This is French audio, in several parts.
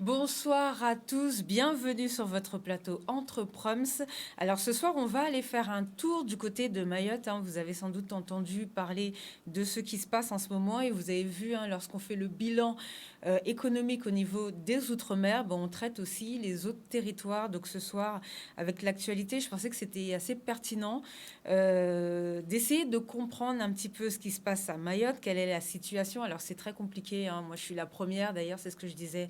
Bonsoir à tous, bienvenue sur votre plateau Entre Proms. Alors ce soir, on va aller faire un tour du côté de Mayotte. Vous avez sans doute entendu parler de ce qui se passe en ce moment et vous avez vu, lorsqu'on fait le bilan économique au niveau des Outre-mer, on traite aussi les autres territoires. Donc ce soir, avec l'actualité, je pensais que c'était assez pertinent d'essayer de comprendre un petit peu ce qui se passe à Mayotte, quelle est la situation. Alors c'est très compliqué, moi je suis la première, d'ailleurs c'est ce que je disais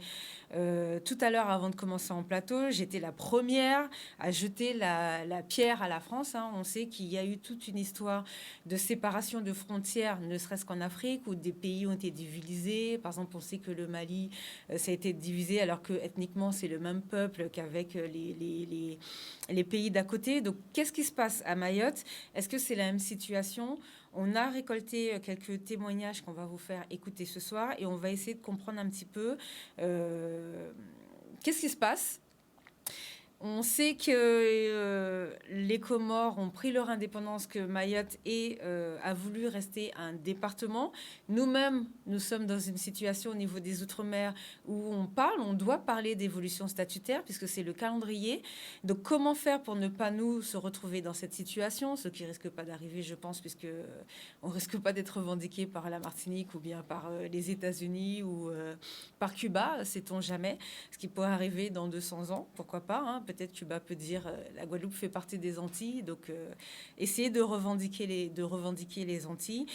tout à l'heure, avant de commencer en plateau, j'étais la première à jeter la pierre à la France. On sait qu'il y a eu toute une histoire de séparation de frontières, ne serait-ce qu'en Afrique, où des pays ont été divisés. Par exemple, on sait que le Mali, ça a été divisé, alors que ethniquement, c'est le même peuple qu'avec les pays d'à côté. Donc, qu'est-ce qui se passe à Mayotte? Est-ce que c'est la même situation? On a récolté quelques témoignages qu'on va vous faire écouter ce soir et on va essayer de comprendre un petit peu qu'est-ce qui se passe. On sait que les Comores ont pris leur indépendance, que Mayotte a voulu rester un département. Nous-mêmes, nous sommes dans une situation au niveau des Outre-mer où on doit parler d'évolution statutaire puisque c'est le calendrier. Donc comment faire pour ne pas nous se retrouver dans cette situation, ce qui risque pas d'arriver, je pense, puisque on risque pas d'être revendiqué par la Martinique ou bien par les États-Unis ou par Cuba, sait-on jamais, ce qui pourrait arriver dans 200 ans, pourquoi pas, peut-être Cuba peut dire la Guadeloupe fait partie des Antilles, donc essayer de revendiquer les Antilles.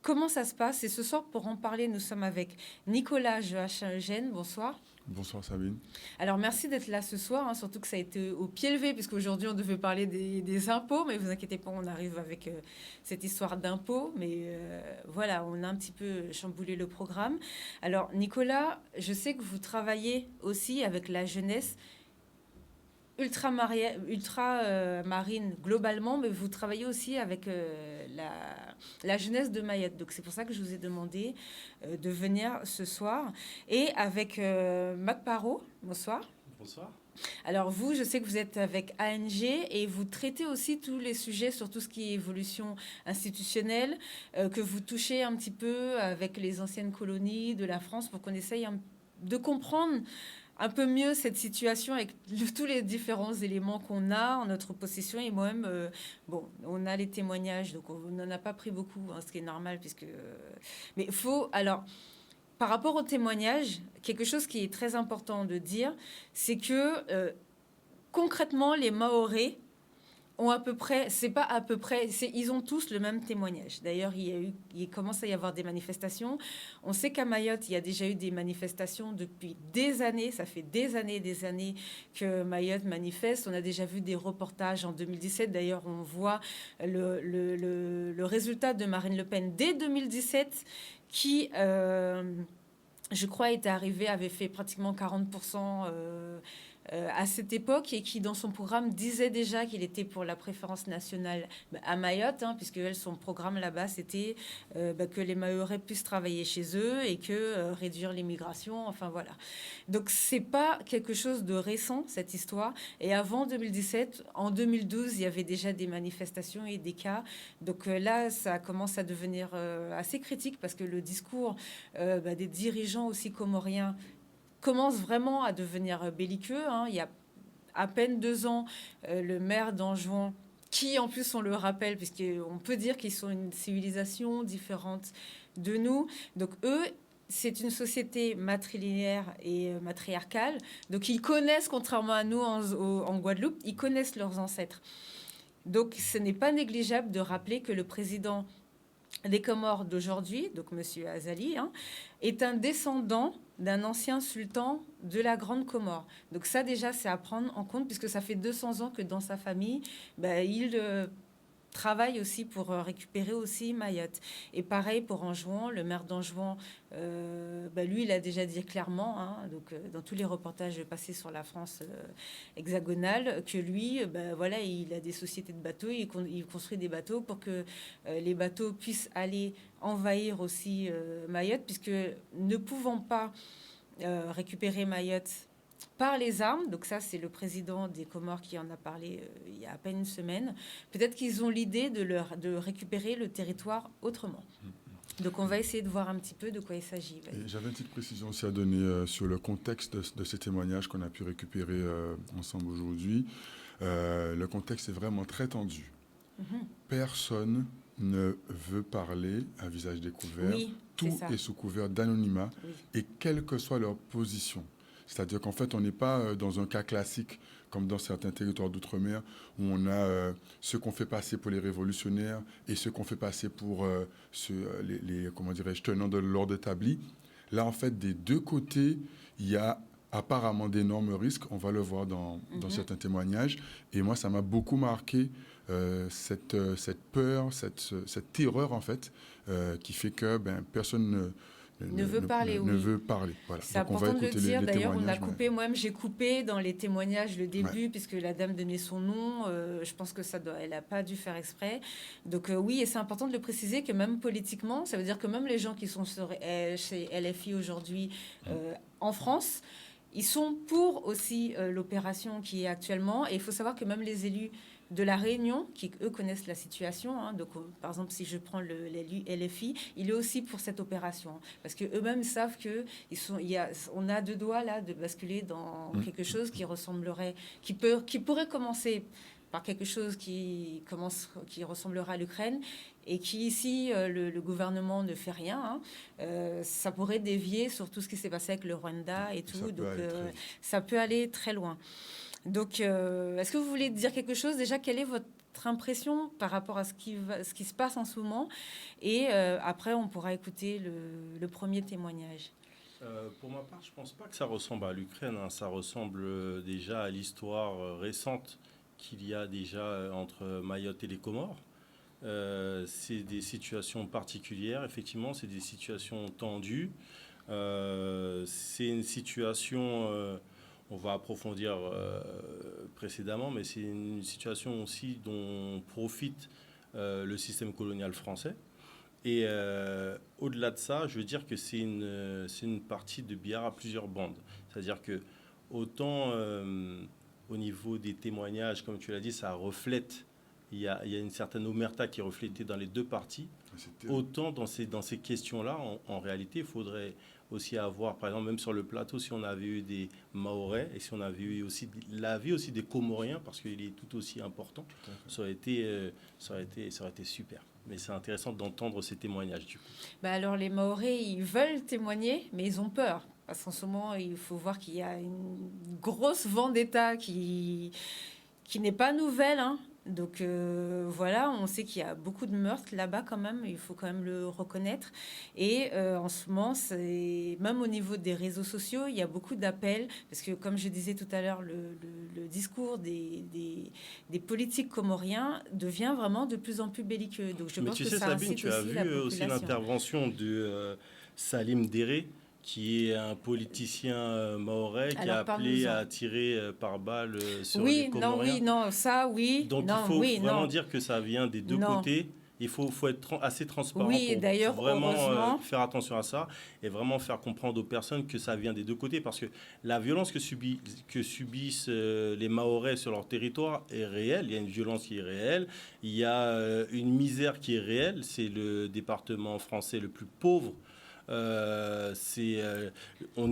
Comment ça se passe? Et ce soir, pour en parler, nous sommes avec Nicolas Joachim-Eugène. Bonsoir. Bonsoir Sabine. Alors merci d'être là ce soir, surtout que ça a été au pied levé, puisqu'aujourd'hui on devait parler des impôts, mais vous inquiétez pas, on arrive avec cette histoire d'impôts, mais voilà, on a un petit peu chamboulé le programme. Alors Nicolas, je sais que vous travaillez aussi avec la jeunesse marine globalement, mais vous travaillez aussi avec la jeunesse de Mayotte. Donc c'est pour ça que je vous ai demandé de venir ce soir. Et avec Mac Parot, bonsoir. Bonsoir. Alors vous, je sais que vous êtes avec ANG et vous traitez aussi tous les sujets sur tout ce qui est évolution institutionnelle, que vous touchez un petit peu avec les anciennes colonies de la France pour qu'on essaye de comprendre un peu mieux cette situation avec tous les différents éléments qu'on a en notre possession. Et moi-même, on a les témoignages, donc on n'en a pas pris beaucoup, ce qui est normal, puisque... mais il faut... Alors, par rapport aux témoignages, quelque chose qui est très important de dire, c'est que concrètement, les Mahorais ont à peu près, c'est pas à peu près, ils ont tous le même témoignage. D'ailleurs, il commence à y avoir des manifestations. On sait qu'à Mayotte, il y a déjà eu des manifestations depuis des années. Ça fait des années que Mayotte manifeste. On a déjà vu des reportages en 2017. D'ailleurs, on voit le résultat de Marine Le Pen dès 2017 qui... je crois, avait fait pratiquement 40% à cette époque et qui, dans son programme, disait déjà qu'il était pour la préférence nationale à Mayotte, puisque elle, son programme là-bas, c'était que les Mahorais puissent travailler chez eux et que réduire l'immigration, enfin voilà. Donc, c'est pas quelque chose de récent, cette histoire. Et avant 2017, en 2012, il y avait déjà des manifestations et des cas. Donc là, ça commence à devenir assez critique parce que le discours des dirigeants aussi comoriens commence vraiment à devenir belliqueux. Il y a à peine 2 ans, le maire d'Anjouan, qui en plus on le rappelle, puisqu'on peut dire qu'ils sont une civilisation différente de nous. Donc eux, c'est une société matrilinéaire et matriarcale. Donc ils connaissent, contrairement à nous en Guadeloupe, ils connaissent leurs ancêtres. Donc ce n'est pas négligeable de rappeler que le président des Comores d'aujourd'hui, donc M. Azali, est un descendant d'un ancien sultan de la Grande Comore. Donc ça déjà, c'est à prendre en compte, puisque ça fait 200 ans que dans sa famille, il travaille aussi pour récupérer aussi Mayotte. Et pareil pour Anjouan, le maire d'Anjouan, lui, il a déjà dit clairement, donc dans tous les reportages passés sur la France hexagonale, que lui, voilà, il a des sociétés de bateaux, il construit des bateaux pour que les bateaux puissent aller envahir aussi Mayotte, puisque ne pouvant pas récupérer Mayotte par les armes, donc ça c'est le président des Comores qui en a parlé il y a à peine une semaine, peut-être qu'ils ont l'idée de récupérer le territoire autrement. Donc on va essayer de voir un petit peu de quoi il s'agit. Et j'avais une petite précision aussi à donner sur le contexte de ces témoignages qu'on a pu récupérer ensemble aujourd'hui. Le contexte est vraiment très tendu. Personne ne veut parler à visage découvert. Oui, tout est sous couvert d'anonymat et quelle que soit leur position. C'est-à-dire qu'en fait, on n'est pas dans un cas classique comme dans certains territoires d'outre-mer où on a ceux qu'on fait passer pour les révolutionnaires et ceux qu'on fait passer pour les comment dirais-je, tenants de l'ordre établi. Là, en fait, des deux côtés, il y a apparemment d'énormes risques. On va le voir dans certains témoignages. Et moi, ça m'a beaucoup marqué cette peur, cette terreur, en fait, qui fait que personne ne veut parler. Voilà. C'est important de le dire. D'ailleurs, on a coupé. Moi-même, j'ai coupé dans les témoignages le début, puisque la dame donnait son nom. Je pense que elle n'a pas dû faire exprès. Donc oui, et c'est important de le préciser que même politiquement, ça veut dire que même les gens qui sont chez LFI aujourd'hui en France, ils sont pour aussi l'opération qui est actuellement. Et il faut savoir que même les élus de la Réunion, qui eux connaissent la situation. Donc, par exemple, si je prends l'élu LFI, il est aussi pour cette opération, parce que eux-mêmes savent que on a deux doigts là de basculer dans quelque chose qui ressemblerait, qui pourrait commencer par quelque chose qui ressemblera à l'Ukraine, et qui, si le gouvernement ne fait rien, ça pourrait dévier sur tout ce qui s'est passé avec le Rwanda et tout. Donc, ça peut aller très loin. Donc, est-ce que vous voulez dire quelque chose? Déjà, quelle est votre impression par rapport à ce qui se passe en ce moment? Et après, on pourra écouter le premier témoignage. Pour ma part, je ne pense pas que ça ressemble à l'Ukraine. Ça ressemble déjà à l'histoire récente qu'il y a déjà entre Mayotte et les Comores. C'est des situations particulières, effectivement, c'est des situations tendues. C'est une situation... on va approfondir précédemment, mais c'est une situation aussi dont profite le système colonial français. Et au-delà de ça, je veux dire que c'est une partie de billard à plusieurs bandes. C'est-à-dire que autant au niveau des témoignages, comme tu l'as dit, ça reflète, il y a une certaine omerta qui est reflétée dans les deux parties. Autant dans ces questions-là, en réalité, il faudrait aussi avoir, par exemple, même sur le plateau, si on avait eu des Mahorais et si on avait eu aussi l'avis aussi des Comoriens, parce qu'il est tout aussi important, ça aurait été super. Mais c'est intéressant d'entendre ces témoignages, du coup. Alors, les Mahorais, ils veulent témoigner, mais ils ont peur. Parce qu'en ce moment, il faut voir qu'il y a une grosse vendetta qui n'est pas nouvelle, Donc voilà, on sait qu'il y a beaucoup de meurtres là-bas quand même, il faut quand même le reconnaître. Et en ce moment, même au niveau des réseaux sociaux, il y a beaucoup d'appels, parce que comme je disais tout à l'heure, le discours des politiques comoriens devient vraiment de plus en plus belliqueux. Donc je pense que ça Sabine, incite tu as aussi vu la population. aussi l'intervention de Salim Déré, qui est un politicien mahorais qui a appelé à tirer par balle sur les Comoriens. Donc il faut vraiment dire que ça vient des deux côtés. Il faut être assez transparent pour vraiment faire attention à ça et vraiment faire comprendre aux personnes que ça vient des deux côtés, parce que la violence que subissent les Mahorais sur leur territoire est réelle. Il y a une violence qui est réelle. Il y a une misère qui est réelle. C'est le département français le plus pauvre. On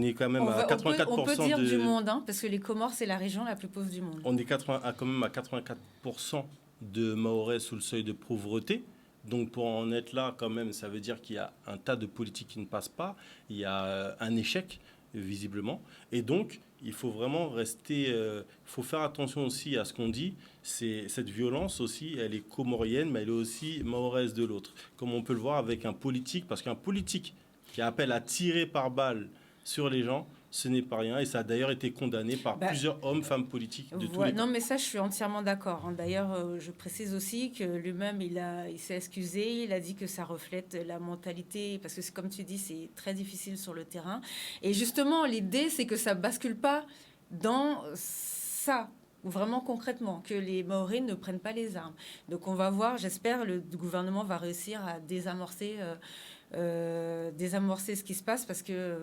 est quand même à 84%. On peut dire du monde, parce que les Comores, c'est la région la plus pauvre du monde. On est quand même à 84% de Mahorais sous le seuil de pauvreté. Donc pour en être là, quand même, ça veut dire qu'il y a un tas de politiques qui ne passent pas. Il y a un échec, visiblement. Et donc, il faut vraiment rester... Il faut faire attention aussi à ce qu'on dit. Cette violence aussi, elle est comorienne, mais elle est aussi mahoraise de l'autre. Comme on peut le voir avec un politique, parce qu'un politique qui appelle à tirer par balle sur les gens, ce n'est pas rien. Et ça a d'ailleurs été condamné par plusieurs hommes, femmes politiques de tous les temps. Non, mais ça, je suis entièrement d'accord. D'ailleurs, je précise aussi que lui-même, il s'est excusé. Il a dit que ça reflète la mentalité. Parce que, comme tu dis, c'est très difficile sur le terrain. Et justement, l'idée, c'est que ça ne bascule pas dans ça. Vraiment concrètement, que les Mahorais ne prennent pas les armes. Donc, on va voir, j'espère, le gouvernement va réussir à désamorcer ce qui se passe, parce que...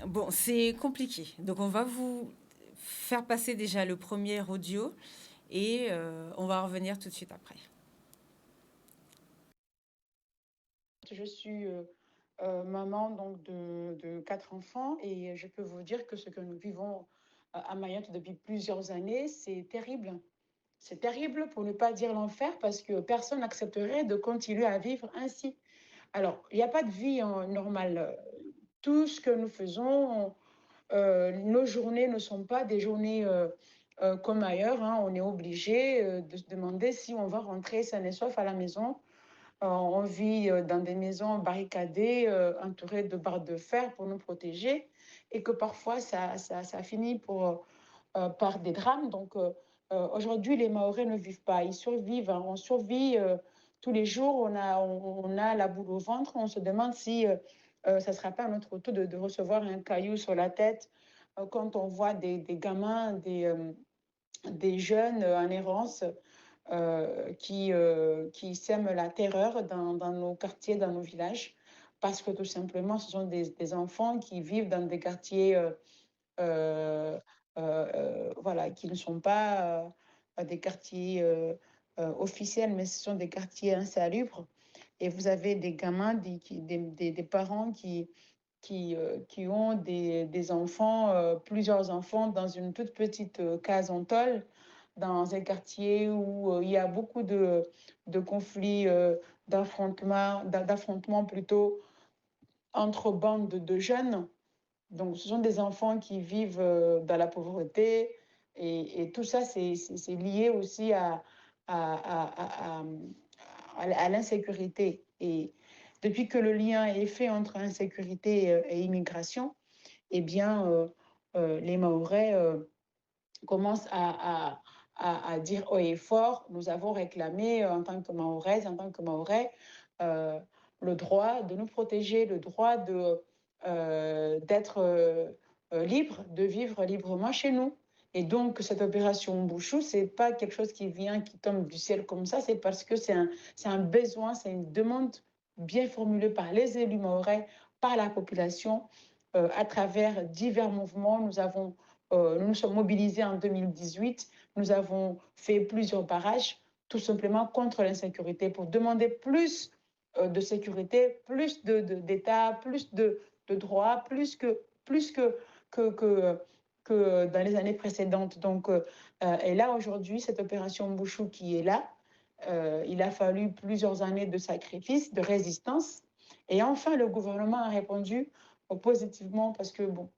bon, c'est compliqué. Donc, on va vous faire passer déjà le premier audio et on va revenir tout de suite après. Je suis maman donc de 4 enfants et je peux vous dire que ce que nous vivons à Mayotte depuis plusieurs années, c'est terrible. C'est terrible pour ne pas dire l'enfer parce que personne n'accepterait de continuer à vivre ainsi. Alors, il n'y a pas de vie normale. Tout ce que nous faisons, nos journées ne sont pas des journées comme ailleurs, hein. On est obligé de se demander si on va rentrer sain et sauf à la maison. On vit dans des maisons barricadées, entourées de barres de fer pour nous protéger, et que parfois ça finit par des drames. Donc aujourd'hui, les Mahorais ne vivent pas, ils survivent, hein. On survit tous les jours, on a la boule au ventre, on se demande si ça ne sera pas à notre tour de recevoir un caillou sur la tête quand on voit des gamins, des jeunes en errance qui sèment la terreur dans nos quartiers, dans nos villages, parce que tout simplement, ce sont des enfants qui vivent dans des quartiers euh, voilà, qui ne sont pas des quartiers officiels, mais ce sont des quartiers insalubres. Et vous avez des gamins, des parents qui ont des enfants, plusieurs enfants dans une toute petite case en tôle, dans un quartier où il y a beaucoup de conflits, d'affrontements plutôt entre bandes de jeunes. Donc, ce sont des enfants qui vivent dans la pauvreté et tout ça, c'est lié aussi à l'insécurité. Et depuis que le lien est fait entre insécurité et immigration, eh bien, les Mahorais commencent à dire haut et fort, nous avons réclamé en tant que Mahoraises, en tant que Mahorais, euh, le droit de nous protéger, le droit d'être libre, de vivre librement chez nous. Et donc, cette opération Bouchou, ce n'est pas quelque chose qui vient, qui tombe du ciel comme ça, c'est parce que c'est un besoin, c'est une demande bien formulée par les élus mahorais, par la population, à travers divers mouvements. Nous nous sommes mobilisés en 2018, nous avons fait plusieurs barrages, tout simplement contre l'insécurité, pour demander plus de sécurité, plus d'État, plus de droits, plus que dans les années précédentes. Donc, et là, aujourd'hui, cette opération Bouchou qui est là, il a fallu plusieurs années de sacrifice, de résistance. Et enfin, le gouvernement a répondu positivement parce que, bon,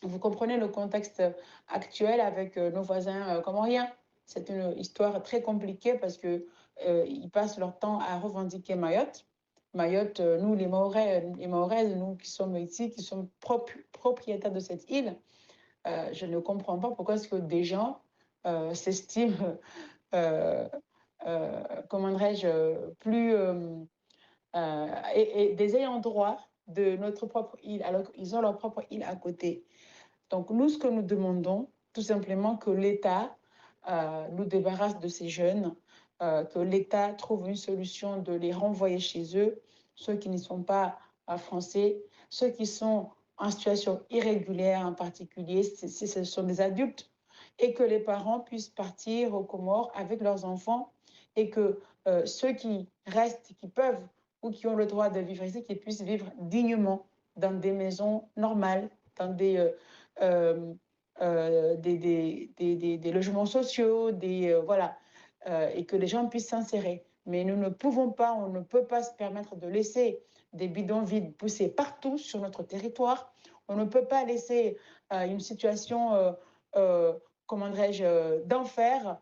vous comprenez le contexte actuel avec nos voisins comoriens. C'est une histoire très compliquée parce qu'ils passent leur temps à revendiquer Mayotte. Mayotte, nous, les Mahorais, les Mahoraises, nous qui sommes ici, qui sommes propriétaires de cette île, je ne comprends pas pourquoi est-ce que des gens s'estiment, euh, comment dirais-je, plus et des ayants droit de notre propre île, alors qu'ils ont leur propre île à côté. Donc, nous, ce que nous demandons, tout simplement que l'État nous débarrasse de ces jeunes, que l'État trouve une solution de les renvoyer chez eux, ceux qui ne sont pas français, ceux qui sont en situation irrégulière en particulier, si ce sont des adultes, et que les parents puissent partir aux Comores avec leurs enfants et que ceux qui restent, qui peuvent ou qui ont le droit de vivre ici, qu'ils puissent vivre dignement dans des maisons normales, dans euh, des logements sociaux, voilà, et que les gens puissent s'insérer. Mais nous ne pouvons pas, on ne peut pas se permettre de laisser des bidons vides pousser partout sur notre territoire. On ne peut pas laisser une situation, comment dirais-je, d'enfer,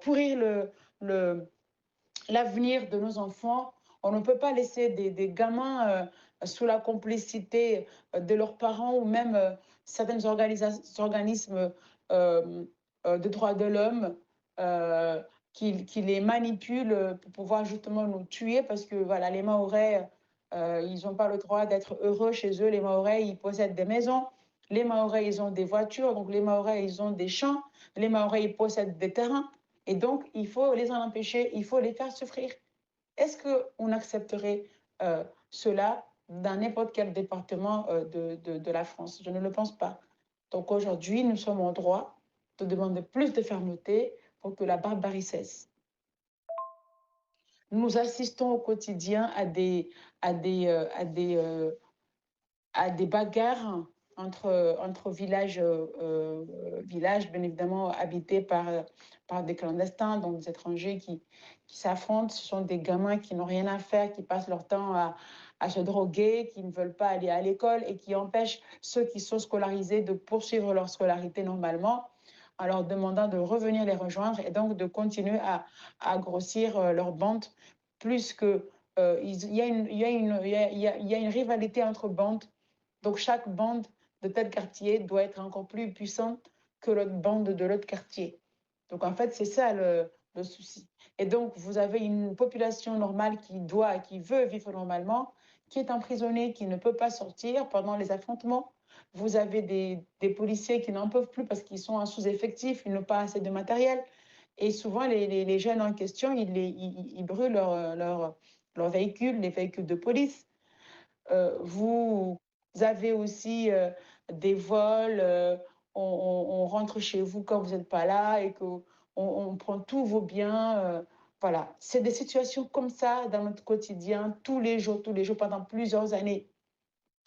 pourrir l'avenir de nos enfants. On ne peut pas laisser des gamins sous la complicité de leurs parents ou même certains organismes de droits de l'homme qui les manipulent pour pouvoir justement nous tuer parce que voilà, les Mahorais, ils n'ont pas le droit d'être heureux chez eux. Les Mahorais, ils possèdent des maisons. Les Mahorais, ils ont des voitures. Donc les Mahorais, ils ont des champs. Les Mahorais, ils possèdent des terrains. Et donc, il faut les en empêcher, il faut les faire souffrir. Est-ce qu'on accepterait cela dans n'importe quel département de la France? Je ne le pense pas. Donc aujourd'hui, nous sommes en droit de demander plus de fermeté pour que la barbarie cesse. Nous assistons au quotidien à des, à des, à des bagarres entre villages, villages bien évidemment habités par des clandestins, donc des étrangers qui s'affrontent. Ce sont des gamins qui n'ont rien à faire, qui passent leur temps à se droguer, qui ne veulent pas aller à l'école et qui empêchent ceux qui sont scolarisés de poursuivre leur scolarité normalement en leur demandant de revenir les rejoindre et donc de continuer à grossir leur bande plus que il y a une, il y a une, il y a une rivalité entre bandes, donc chaque bande de tel quartier doit être encore plus puissante que l'autre bande de l'autre quartier. Donc en fait, c'est ça le souci. Et donc, vous avez une population normale qui veut vivre normalement, qui est emprisonnée, qui ne peut pas sortir pendant les affrontements. Vous avez des policiers qui n'en peuvent plus parce qu'ils sont en sous-effectif, ils n'ont pas assez de matériel. Et souvent, les jeunes en question, ils brûlent leurs véhicules, les véhicules de police. Vous avez aussi des vols, on rentre chez vous quand vous n'êtes pas là et on prend tous vos biens. Voilà, c'est des situations comme ça dans notre quotidien, tous les jours, pendant plusieurs années.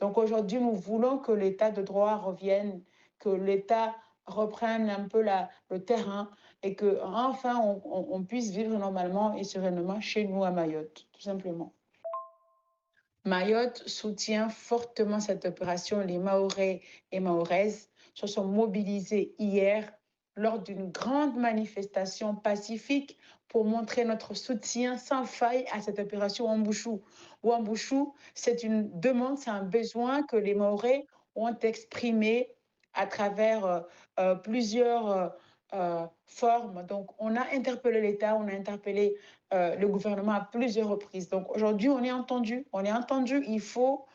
Donc aujourd'hui, nous voulons que l'état de droit revienne, que l'État reprenne un peu le terrain et que enfin on puisse vivre normalement et sereinement chez nous à Mayotte, tout simplement. Mayotte soutient fortement cette opération. Les Mahorais et Mahoraises se sont mobilisés hier lors d'une grande manifestation pacifique pour montrer notre soutien sans faille à cette opération Wambouchou. Wambouchou, c'est une demande, c'est un besoin que les Mahorais ont exprimé à travers plusieurs formes. Donc, on a interpellé l'État, on a interpellé le gouvernement à plusieurs reprises. Donc aujourd'hui, on est entendu, il faut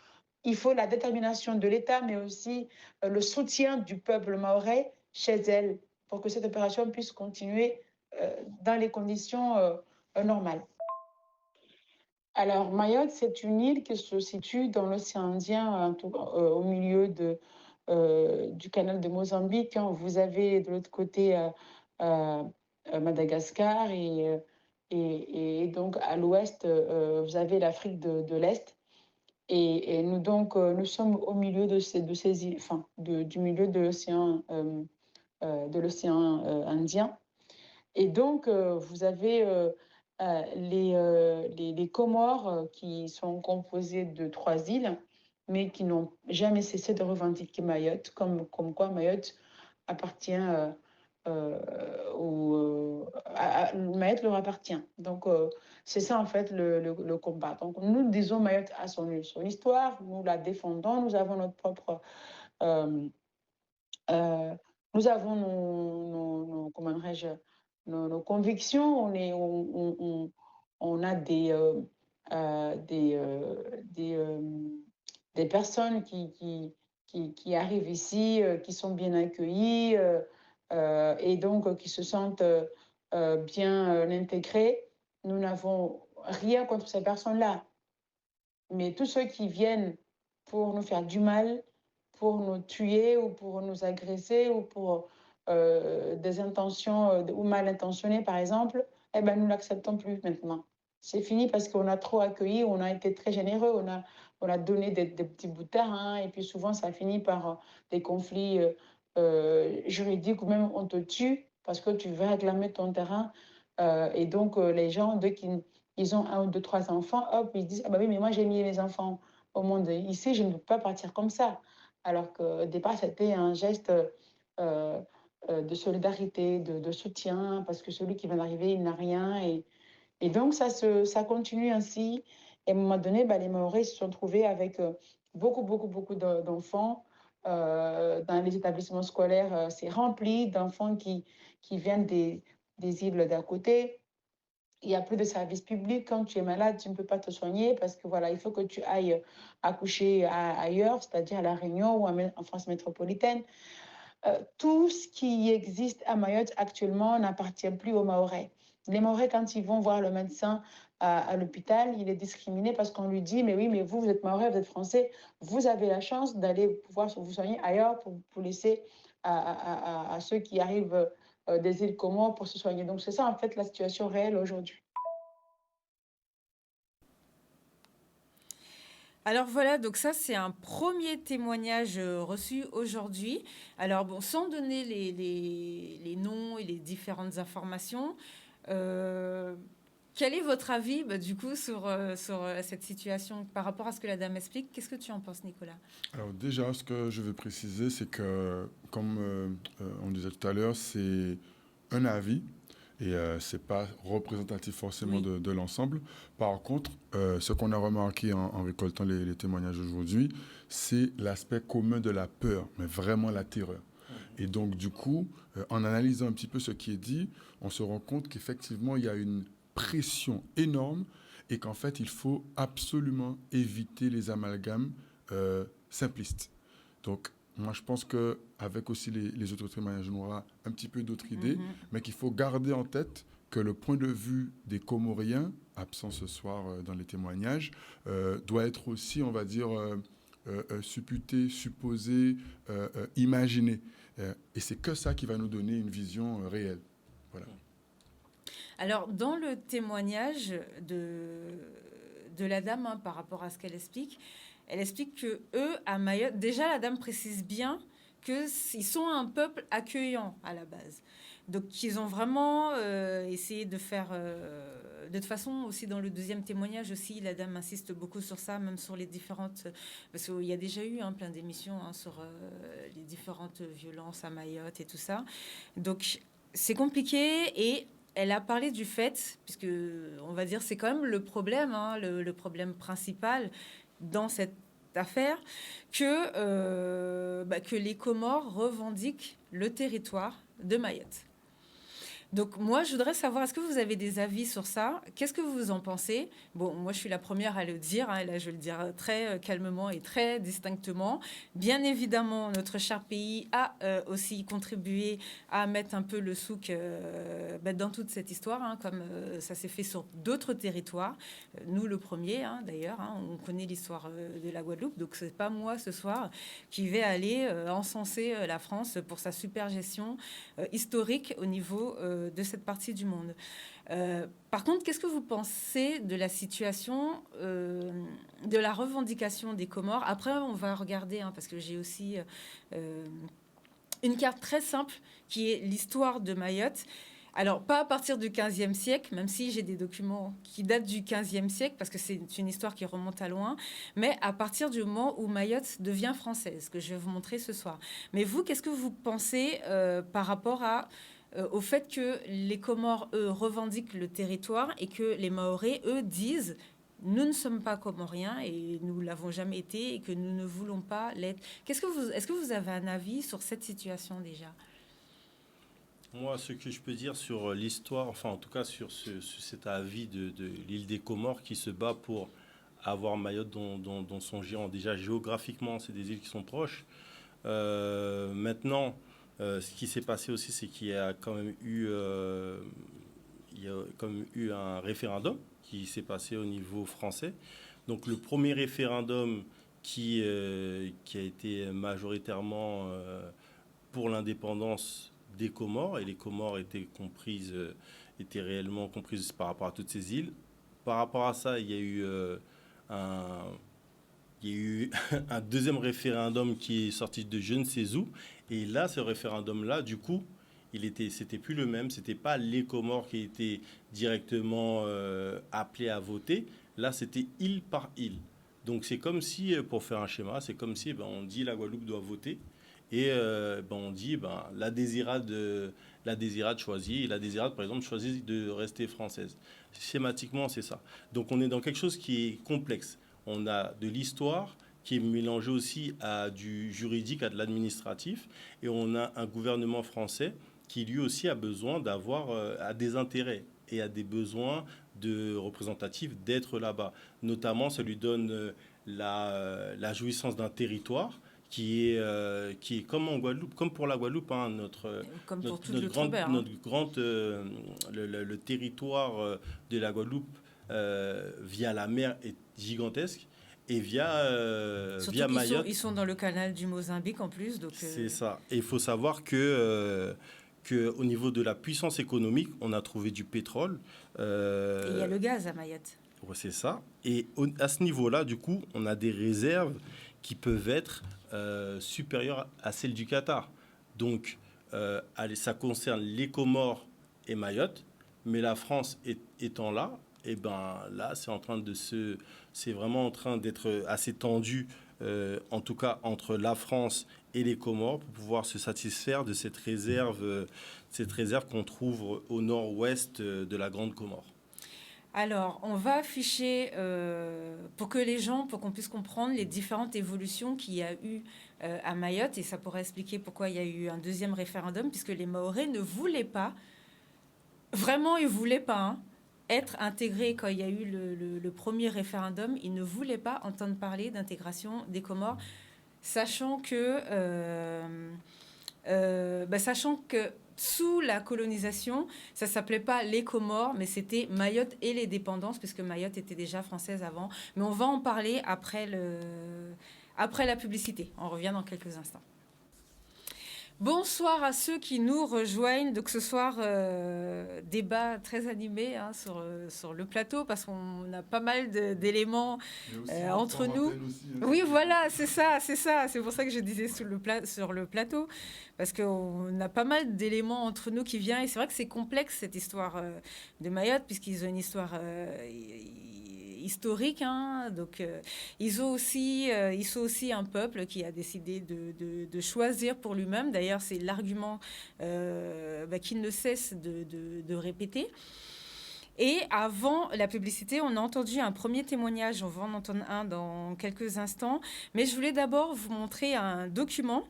la détermination de l'État, mais aussi le soutien du peuple mahorais chez elle pour que cette opération puisse continuer dans les conditions normales. Alors, Mayotte, c'est une île qui se situe dans l'océan Indien, au milieu du canal de Mozambique, hein. Vous avez de l'autre côté euh, Madagascar et donc à l'ouest, vous avez l'Afrique de l'Est. Et nous, donc, nous sommes au milieu de ces îles, enfin, du milieu de l'océan Indien. Et donc, vous avez les Comores qui sont composées de 3 îles, mais qui n'ont jamais cessé de revendiquer Mayotte, comme quoi Mayotte appartient Mayotte leur appartient. Donc, c'est ça en fait le combat. Donc, nous disons Mayotte a son histoire, nous la défendons, nous avons notre propre euh, euh, nous avons comment dirais-je, nos convictions, on a des personnes qui arrivent ici, qui sont bien accueillies et donc qui se sentent bien intégrées. Nous n'avons rien contre ces personnes-là, mais tous ceux qui viennent pour nous faire du mal, pour nous tuer ou pour nous agresser ou pour des intentions ou mal intentionnées, par exemple, eh ben, nous n'acceptons plus maintenant. C'est fini parce qu'on a trop accueilli, on a été très généreux, on a donné des petits bouts de terrain et puis souvent ça finit par des conflits juridiques ou même on te tue parce que tu veux réclamer ton terrain. Et donc les gens, dès qu'ils ils ont un ou deux, trois enfants, hop, ils disent, ah bah oui, mais moi j'ai mis mes enfants au monde ici, je ne peux pas partir comme ça. Alors qu'au départ, c'était un geste de solidarité, de soutien, parce que celui qui vient d'arriver, il n'a rien. Et donc, ça continue ainsi. Et à un moment donné, bah, les Maoris se sont trouvés avec beaucoup d'enfants. Dans les établissements scolaires, c'est rempli d'enfants qui viennent des îles d'à côté. Il n'y a plus de service public. Quand tu es malade, tu ne peux pas te soigner parce que voilà, il faut que tu ailles accoucher ailleurs, c'est-à-dire à La Réunion ou en France métropolitaine. Tout ce qui existe à Mayotte actuellement n'appartient plus aux Mahorais. Les Mahorais, quand ils vont voir le médecin à l'hôpital, il est discriminé parce qu'on lui dit, mais oui, mais vous êtes Mahorais, vous êtes Français, vous avez la chance d'aller pouvoir vous soigner ailleurs pour laisser à ceux qui arrivent des îles Comores pour se soigner. Donc c'est ça en fait la situation réelle aujourd'hui. Alors voilà, donc ça c'est un premier témoignage reçu aujourd'hui. Alors bon, sans donner les noms et les différentes informations, euh, quel est votre avis du coup sur cette situation par rapport à ce que la dame explique? Qu'est-ce que tu en penses, Nicolas? Alors déjà, ce que je veux préciser, c'est que, comme on disait tout à l'heure, c'est un avis et ce n'est pas représentatif forcément Oui. de l'ensemble. Par contre, ce qu'on a remarqué en récoltant les témoignages aujourd'hui, c'est l'aspect commun de la peur, mais vraiment la terreur. Et donc, du coup, en analysant un petit peu ce qui est dit, on se rend compte qu'effectivement, il y a une pression énorme et qu'en fait, il faut absolument éviter les amalgames simplistes. Donc, moi, je pense qu'avec aussi les autres témoignages, on aura un petit peu d'autres idées, mais qu'il faut garder en tête que le point de vue des Comoriens, absents ce soir dans les témoignages, doit être aussi, on va dire, supputé, supposé, imaginé. Et c'est que ça qui va nous donner une vision réelle. Voilà. Alors, dans le témoignage de la dame, par rapport à ce qu'elle explique, elle explique que eux, à Mayotte, déjà la dame précise bien qu'ils sont un peuple accueillant à la base. Donc, ils ont vraiment essayé de faire... de toute façon, aussi dans le deuxième témoignage, aussi, la dame insiste beaucoup sur ça, même sur les différentes... Parce qu'il y a déjà eu plein d'émissions sur les différentes violences à Mayotte et tout ça. Donc, c'est compliqué et... Elle a parlé du fait, puisque on va dire c'est quand même le problème, le problème principal dans cette affaire, que les Comores revendiquent le territoire de Mayotte. Donc moi, je voudrais savoir, est-ce que vous avez des avis sur ça? Qu'est-ce que vous en pensez? Bon, moi, je suis la première à le dire. Là, je vais le dire très calmement et très distinctement. Bien évidemment, notre cher pays a aussi contribué à mettre un peu le souk dans toute cette histoire, comme ça s'est fait sur d'autres territoires. Nous, le premier, d'ailleurs. On connaît l'histoire de la Guadeloupe. Donc, c'est pas moi, ce soir, qui vais aller encenser la France pour sa super gestion historique au niveau de cette partie du monde. Par contre, qu'est-ce que vous pensez de la situation, de la revendication des Comores? Après, on va regarder, parce que j'ai aussi une carte très simple qui est l'histoire de Mayotte. Alors, pas à partir du 15e siècle, même si j'ai des documents qui datent du 15e siècle, parce que c'est une histoire qui remonte à loin, mais à partir du moment où Mayotte devient française, que je vais vous montrer ce soir. Mais vous, qu'est-ce que vous pensez par rapport au fait que les Comores, eux, revendiquent le territoire et que les Mahorais, eux, disent nous ne sommes pas comoriens et nous l'avons jamais été et que nous ne voulons pas l'être. Est-ce que vous avez un avis sur cette situation déjà? Moi, ce que je peux dire sur l'histoire, enfin en tout cas sur cet avis de l'île des Comores qui se bat pour avoir Mayotte dans son giron. Déjà géographiquement, c'est des îles qui sont proches. Maintenant, ce qui s'est passé aussi, c'est qu'il y a quand même eu, un référendum qui s'est passé au niveau français. Donc le premier référendum qui a été majoritairement pour l'indépendance des Comores, et les Comores étaient réellement comprises par rapport à toutes ces îles. Par rapport à ça, il y a eu un deuxième référendum qui est sorti de je ne sais où. Et là, ce référendum-là, du coup, c'était plus le même. C'était pas les Comores qui étaient directement appelés à voter. Là, c'était île par île. Donc, c'est comme si, pour faire un schéma, c'est comme si on dit la Guadeloupe doit voter. Et on dit la Désirade choisit, et la Désirade, par exemple, choisit de rester française. Schématiquement, c'est ça. Donc, on est dans quelque chose qui est complexe. On a de l'histoire qui est mélangée aussi à du juridique, à de l'administratif, et on a un gouvernement français qui lui aussi a besoin a des intérêts et a des besoins de représentatifs d'être là-bas. Notamment, ça lui donne la jouissance d'un territoire qui est comme en Guadeloupe, comme pour la Guadeloupe, le territoire de la Guadeloupe via la mer est gigantesque et via Mayotte. Ils sont dans le canal du Mozambique en plus. C'est ça. Et il faut savoir que au niveau de la puissance économique, on a trouvé du pétrole. Et il y a le gaz à Mayotte. Ouais, c'est ça. Et à ce niveau-là, du coup, on a des réserves qui peuvent être supérieures à celles du Qatar. Donc, ça concerne les Comores et Mayotte, mais la France étant là, et ben là, c'est vraiment en train d'être assez tendu, en tout cas entre la France et les Comores, pour pouvoir se satisfaire de cette réserve qu'on trouve au nord-ouest de la Grande Comore. Alors, on va afficher, pour qu'on puisse comprendre les différentes évolutions qu'il y a eu à Mayotte, et ça pourrait expliquer pourquoi il y a eu un deuxième référendum, puisque les Mahorais ne voulaient pas, vraiment, ils ne voulaient pas, hein, être intégrés quand il y a eu le premier référendum. Ils ne voulaient pas entendre parler d'intégration des Comores, sachant que sous la colonisation, ça s'appelait pas les Comores, mais c'était Mayotte et les dépendances, puisque Mayotte était déjà française avant. Mais on va en parler après la publicité. On revient dans quelques instants. Bonsoir à ceux qui nous rejoignent. Donc ce soir, débat très animé, hein, sur le plateau, parce qu'on a pas mal d'éléments entre nous. Aussi, hein, Oui, voilà, c'est ça. C'est pour ça que je disais sur le plateau, parce qu'on a pas mal d'éléments entre nous qui viennent. Et c'est vrai que c'est complexe, cette histoire de Mayotte, puisqu'ils ont une histoire historique, hein. Donc ils sont aussi un peuple qui a décidé de choisir pour lui-même. D'ailleurs, c'est l'argument qu'il ne cesse de répéter. Et avant la publicité, on a entendu un premier témoignage. On va en entendre un dans quelques instants. Mais je voulais d'abord vous montrer un document.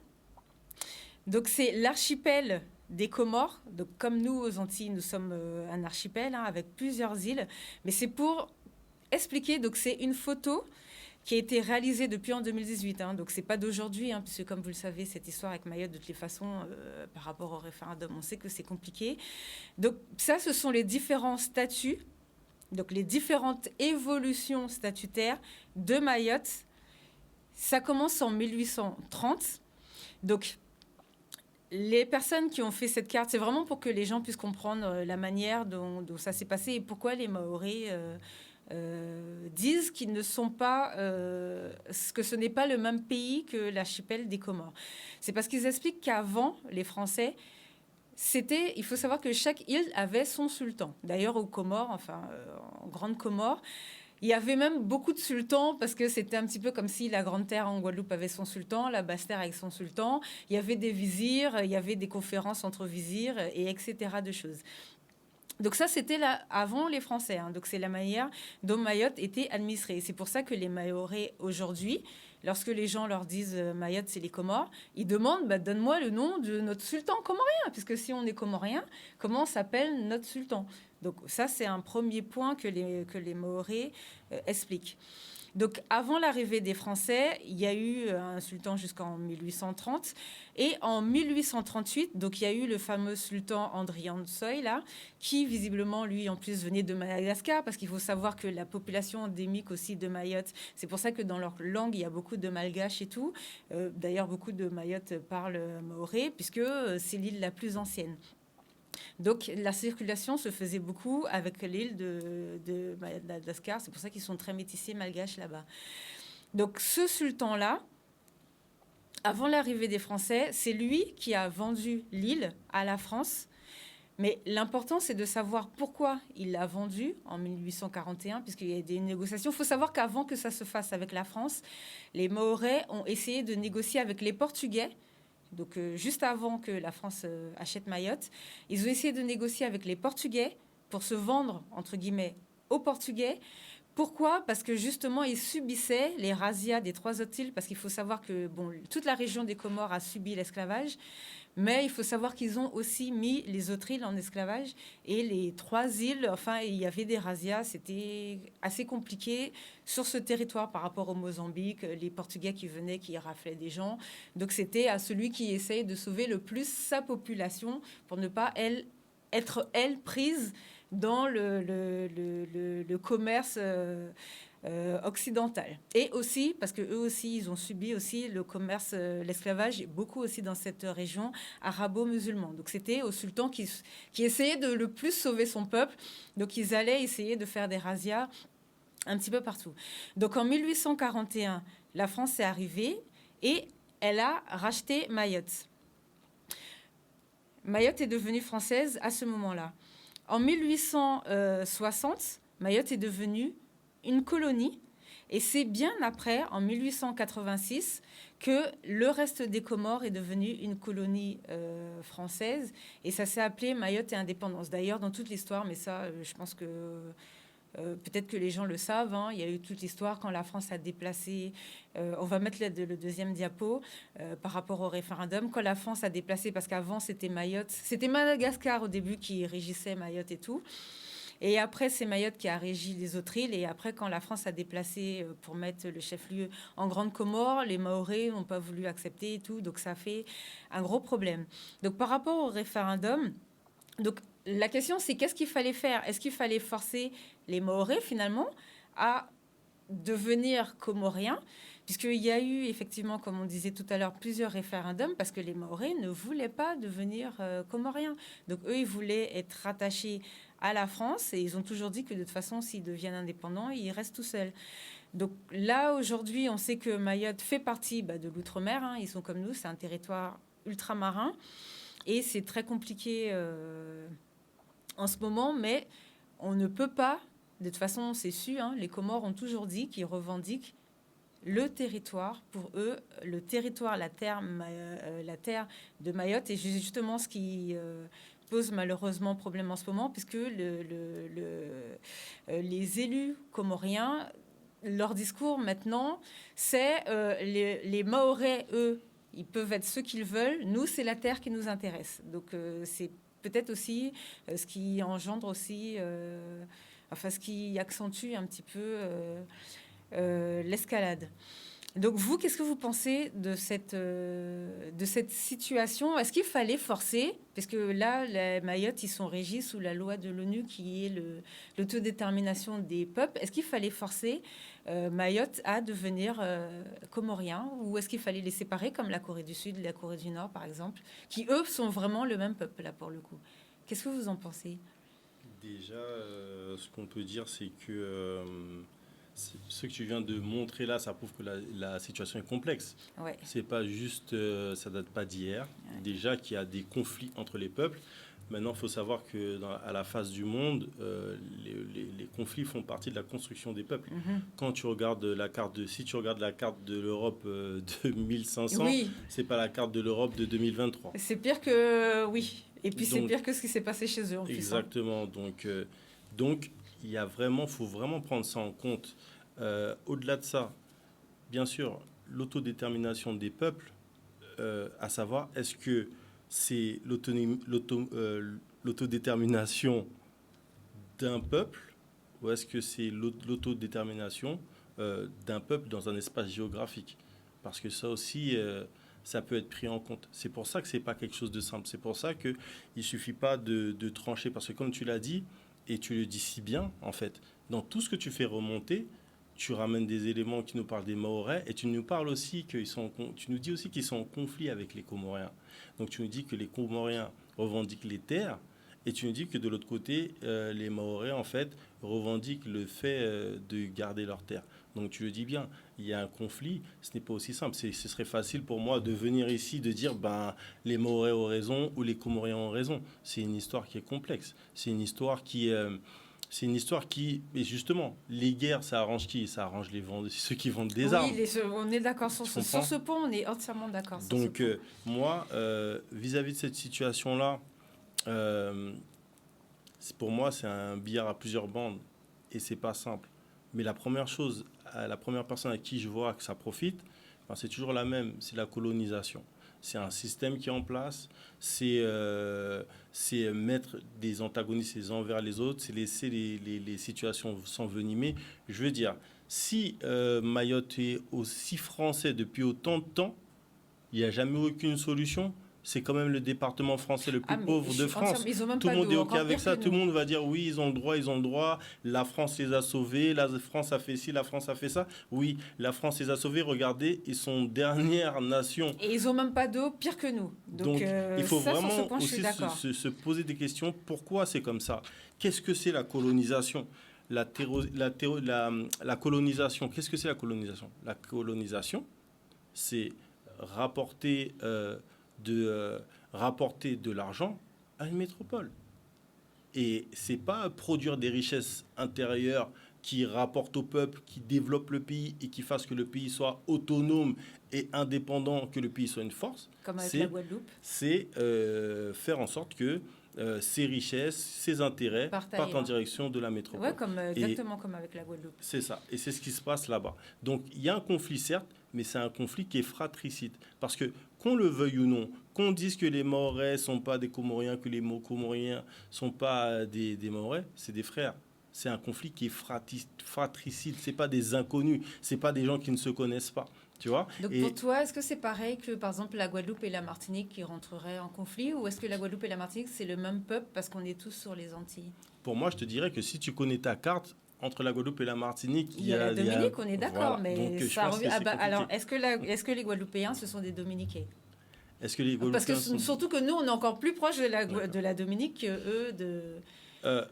Donc c'est l'archipel des Comores. Donc comme nous aux Antilles, nous sommes un archipel, hein, avec plusieurs îles. Mais c'est pour expliquer. Donc c'est une photo qui a été réalisée depuis en 2018. Hein, donc c'est pas d'aujourd'hui, hein, puisque comme vous le savez, cette histoire avec Mayotte, de toutes les façons, par rapport au référendum, on sait que c'est compliqué. Donc ça, ce sont les différents statuts, donc les différentes évolutions statutaires de Mayotte. Ça commence en 1830. Donc les personnes qui ont fait cette carte, c'est vraiment pour que les gens puissent comprendre la manière dont ça s'est passé et pourquoi les Mahorais disent qu'ils ne sont pas, que ce n'est pas le même pays que l'archipel des Comores. C'est parce qu'ils expliquent qu'avant, les Français, il faut savoir que chaque île avait son sultan. D'ailleurs, aux Comores, en Grande Comore, il y avait même beaucoup de sultans, parce que c'était un petit peu comme si la Grande Terre en Guadeloupe avait son sultan, la Basse Terre avec son sultan. Il y avait des vizirs, il y avait des conférences entre vizirs, et etc. de choses. Donc ça, c'était là avant les Français. Hein. Donc c'est la manière dont Mayotte était administrée. C'est pour ça que les Mahorais, aujourd'hui, lorsque les gens leur disent Mayotte, c'est les Comores, ils demandent donne-moi le nom de notre sultan comorien, puisque si on est comorien, comment s'appelle notre sultan? Donc ça, c'est un premier point que les Mahorais expliquent. Donc, avant l'arrivée des Français, il y a eu un sultan jusqu'en 1830. Et en 1838, donc, il y a eu le fameux sultan Andrian Soy, là, qui, visiblement, lui, en plus, venait de Madagascar, parce qu'il faut savoir que la population endémique aussi de Mayotte, c'est pour ça que dans leur langue, il y a beaucoup de malgaches et tout. D'ailleurs, beaucoup de Mayotte parlent maoré, puisque c'est l'île la plus ancienne. Donc la circulation se faisait beaucoup avec l'île de Madagascar. C'est pour ça qu'ils sont très métissés malgaches là-bas. Donc ce sultan-là, avant l'arrivée des Français, c'est lui qui a vendu l'île à la France. Mais l'important, c'est de savoir pourquoi il l'a vendu en 1841, puisqu'il y a des négociations. Il faut savoir qu'avant que ça se fasse avec la France, les Mahorais ont essayé de négocier avec les Portugais. Donc, juste avant que la France achète Mayotte, ils ont essayé de négocier avec les Portugais pour se vendre, entre guillemets, aux Portugais. Pourquoi? Parce que justement, ils subissaient les razzias des 3 autres îles, parce qu'il faut savoir que toute la région des Comores a subi l'esclavage, mais il faut savoir qu'ils ont aussi mis les autres îles en esclavage. Et les 3 îles, il y avait des razzias, c'était assez compliqué sur ce territoire par rapport au Mozambique, les Portugais qui venaient, qui raflaient des gens. Donc c'était à celui qui essaye de sauver le plus sa population pour ne pas, être prise dans le commerce occidental. Et aussi, parce qu'eux aussi, ils ont subi aussi le commerce, l'esclavage, beaucoup aussi dans cette région arabo-musulmane. Donc c'était au sultan qui essayait de le plus sauver son peuple. Donc ils allaient essayer de faire des razzias Un petit peu partout. Donc en 1841, la France est arrivée et elle a racheté Mayotte. Mayotte est devenue française à ce moment-là. En 1860, Mayotte est devenue une colonie. Et c'est bien après, en 1886, que le reste des Comores est devenu une colonie française. Et ça s'est appelé Mayotte et Indépendance. D'ailleurs, dans toute l'histoire, mais ça, je pense que peut-être que les gens le savent, hein, il y a eu toute l'histoire quand la France a déplacé, on va mettre le deuxième diapo, par rapport au référendum, quand la France a déplacé, parce qu'avant c'était Mayotte, c'était Madagascar au début qui régissait Mayotte et tout. Et après, c'est Mayotte qui a régi les autres îles. Et après, quand la France a déplacé pour mettre le chef-lieu en Grande Comore, les Mahorais n'ont pas voulu accepter et tout. Donc, ça a fait un gros problème. Donc, par rapport au référendum, donc, la question, c'est qu'est-ce qu'il fallait faire? Est-ce qu'il fallait forcer les Mahorais, finalement, à devenir comoriens? Puisqu'il y a eu, effectivement, comme on disait tout à l'heure, plusieurs référendums, parce que les Mahorais ne voulaient pas devenir comoriens. Donc, eux, ils voulaient être rattachés à la France, et ils ont toujours dit que de toute façon, s'ils deviennent indépendants, ils restent tout seuls. Donc là, aujourd'hui, on sait que Mayotte fait partie de l'outre-mer, hein, ils sont comme nous, c'est un territoire ultramarin, et c'est très compliqué en ce moment, mais on ne peut pas, de toute façon, c'est su, hein, les Comores ont toujours dit qu'ils revendiquent le territoire, pour eux, le territoire, la terre de Mayotte, et justement ce qui pose malheureusement problème en ce moment, puisque les élus comoriens, leur discours maintenant, c'est les Mahorais, eux, ils peuvent être ceux qu'ils veulent, nous, c'est la terre qui nous intéresse. Donc, c'est peut-être aussi ce qui engendre aussi, ce qui accentue un petit peu l'escalade. Donc vous, qu'est-ce que vous pensez de cette situation? Est-ce qu'il fallait forcer? Parce que là, les Mayotte, ils sont régis sous la loi de l'ONU qui est l'autodétermination des peuples. Est-ce qu'il fallait forcer Mayotte à devenir comorien? Ou est-ce qu'il fallait les séparer, comme la Corée du Sud et la Corée du Nord, par exemple, qui, eux, sont vraiment le même peuple, là, pour le coup? Qu'est-ce que vous en pensez? Déjà, ce qu'on peut dire, c'est que ce que tu viens de montrer là, ça prouve que la situation est complexe. Ouais. C'est pas juste, ça date pas d'hier. Ouais. Déjà qu'il y a des conflits entre les peuples. Maintenant, il faut savoir que à la face du monde, les conflits font partie de la construction des peuples. Mm-hmm. Quand tu regardes si tu regardes la carte de l'Europe de 1500, oui, c'est pas la carte de l'Europe de 2023. c'est pire que oui. Et puis c'est pire que ce qui s'est passé chez eux en plus. Exactement. Donc il y a faut vraiment prendre ça en compte. Au-delà de ça, bien sûr, l'autodétermination des peuples, à savoir, est-ce que c'est l'autodétermination d'un peuple ou est-ce que c'est l'autodétermination d'un peuple dans un espace géographique? Parce que ça aussi, ça peut être pris en compte. C'est pour ça que c'est pas quelque chose de simple. C'est pour ça qu'il ne suffit pas de trancher. Parce que comme tu l'as dit, et tu le dis si bien, en fait, dans tout ce que tu fais remonter, tu ramènes des éléments qui nous parlent des Mahorais et tu nous parles aussi tu nous dis aussi qu'ils sont en conflit avec les Comoriens. Donc tu nous dis que les Comoriens revendiquent les terres et tu nous dis que de l'autre côté, les Mahorais, en fait, revendiquent le fait de garder leurs terres. Donc tu le dis bien, il y a un conflit, ce n'est pas aussi simple. Ce serait facile pour moi de venir ici, de dire les Mahorais ont raison ou les Comoriens ont raison. C'est une histoire qui est complexe. C'est une histoire qui... et justement, les guerres, ça arrange qui? Ça arrange ceux qui vendent des armes. Oui, on est d'accord sur ce point, on est entièrement d'accord. Donc, moi, vis-à-vis de cette situation-là, pour moi, c'est un billard à plusieurs bandes et c'est pas simple. Mais la première personne à qui je vois que ça profite, c'est toujours la même, c'est la colonisation. C'est un système qui est en place, c'est mettre des antagonistes les uns vers les autres, c'est laisser les situations s'envenimer. Je veux dire, si Mayotte est aussi français depuis autant de temps, il n'y a jamais eu aucune solution. C'est quand même le département français le plus pauvre de France. Tout le monde est OK avec ça. Tout le monde va dire oui, ils ont le droit. La France les a sauvés. La France a fait ci, la France a fait ça. Oui, la France les a sauvés. Regardez, ils sont dernière nation. Et ils n'ont même pas d'eau, pire que nous. Donc il faut vraiment aussi se poser des questions. Pourquoi c'est comme ça? Qu'est-ce que c'est la colonisation? la colonisation. Qu'est-ce que c'est la colonisation? La colonisation, c'est rapporter de l'argent à une métropole. Et c'est pas produire des richesses intérieures qui rapportent au peuple, qui développent le pays et qui fassent que le pays soit autonome et indépendant, que le pays soit une force. Comme avec la Guadeloupe. C'est faire en sorte que ces richesses, ces intérêts partent en direction de la métropole. Oui, exactement comme avec la Guadeloupe. C'est ça. Et c'est ce qui se passe là-bas. Donc, il y a un conflit, certes, mais c'est un conflit qui est fratricide. Parce que, qu'on le veuille ou non, qu'on dise que les Mahorais ne sont pas des Comoriens, que les Comoriens ne sont pas des Mahorais, c'est des frères. C'est un conflit qui est fratricide. Ce n'est pas des inconnus. Ce n'est pas des gens qui ne se connaissent pas. Tu vois? Donc pour toi, est-ce que c'est pareil que par exemple la Guadeloupe et la Martinique qui rentreraient en conflit, ou est-ce que la Guadeloupe et la Martinique c'est le même peuple parce qu'on est tous sur les Antilles? Pour moi, je te dirais que si tu connais ta carte, entre la Guadeloupe et la Martinique, il y a la Dominique, on est d'accord, voilà. mais donc, ça revient. Alors, est-ce que les Guadeloupéens ce sont des Dominiquais? Est-ce que les Parce que surtout que nous, on est encore plus proche de la Dominique que eux de.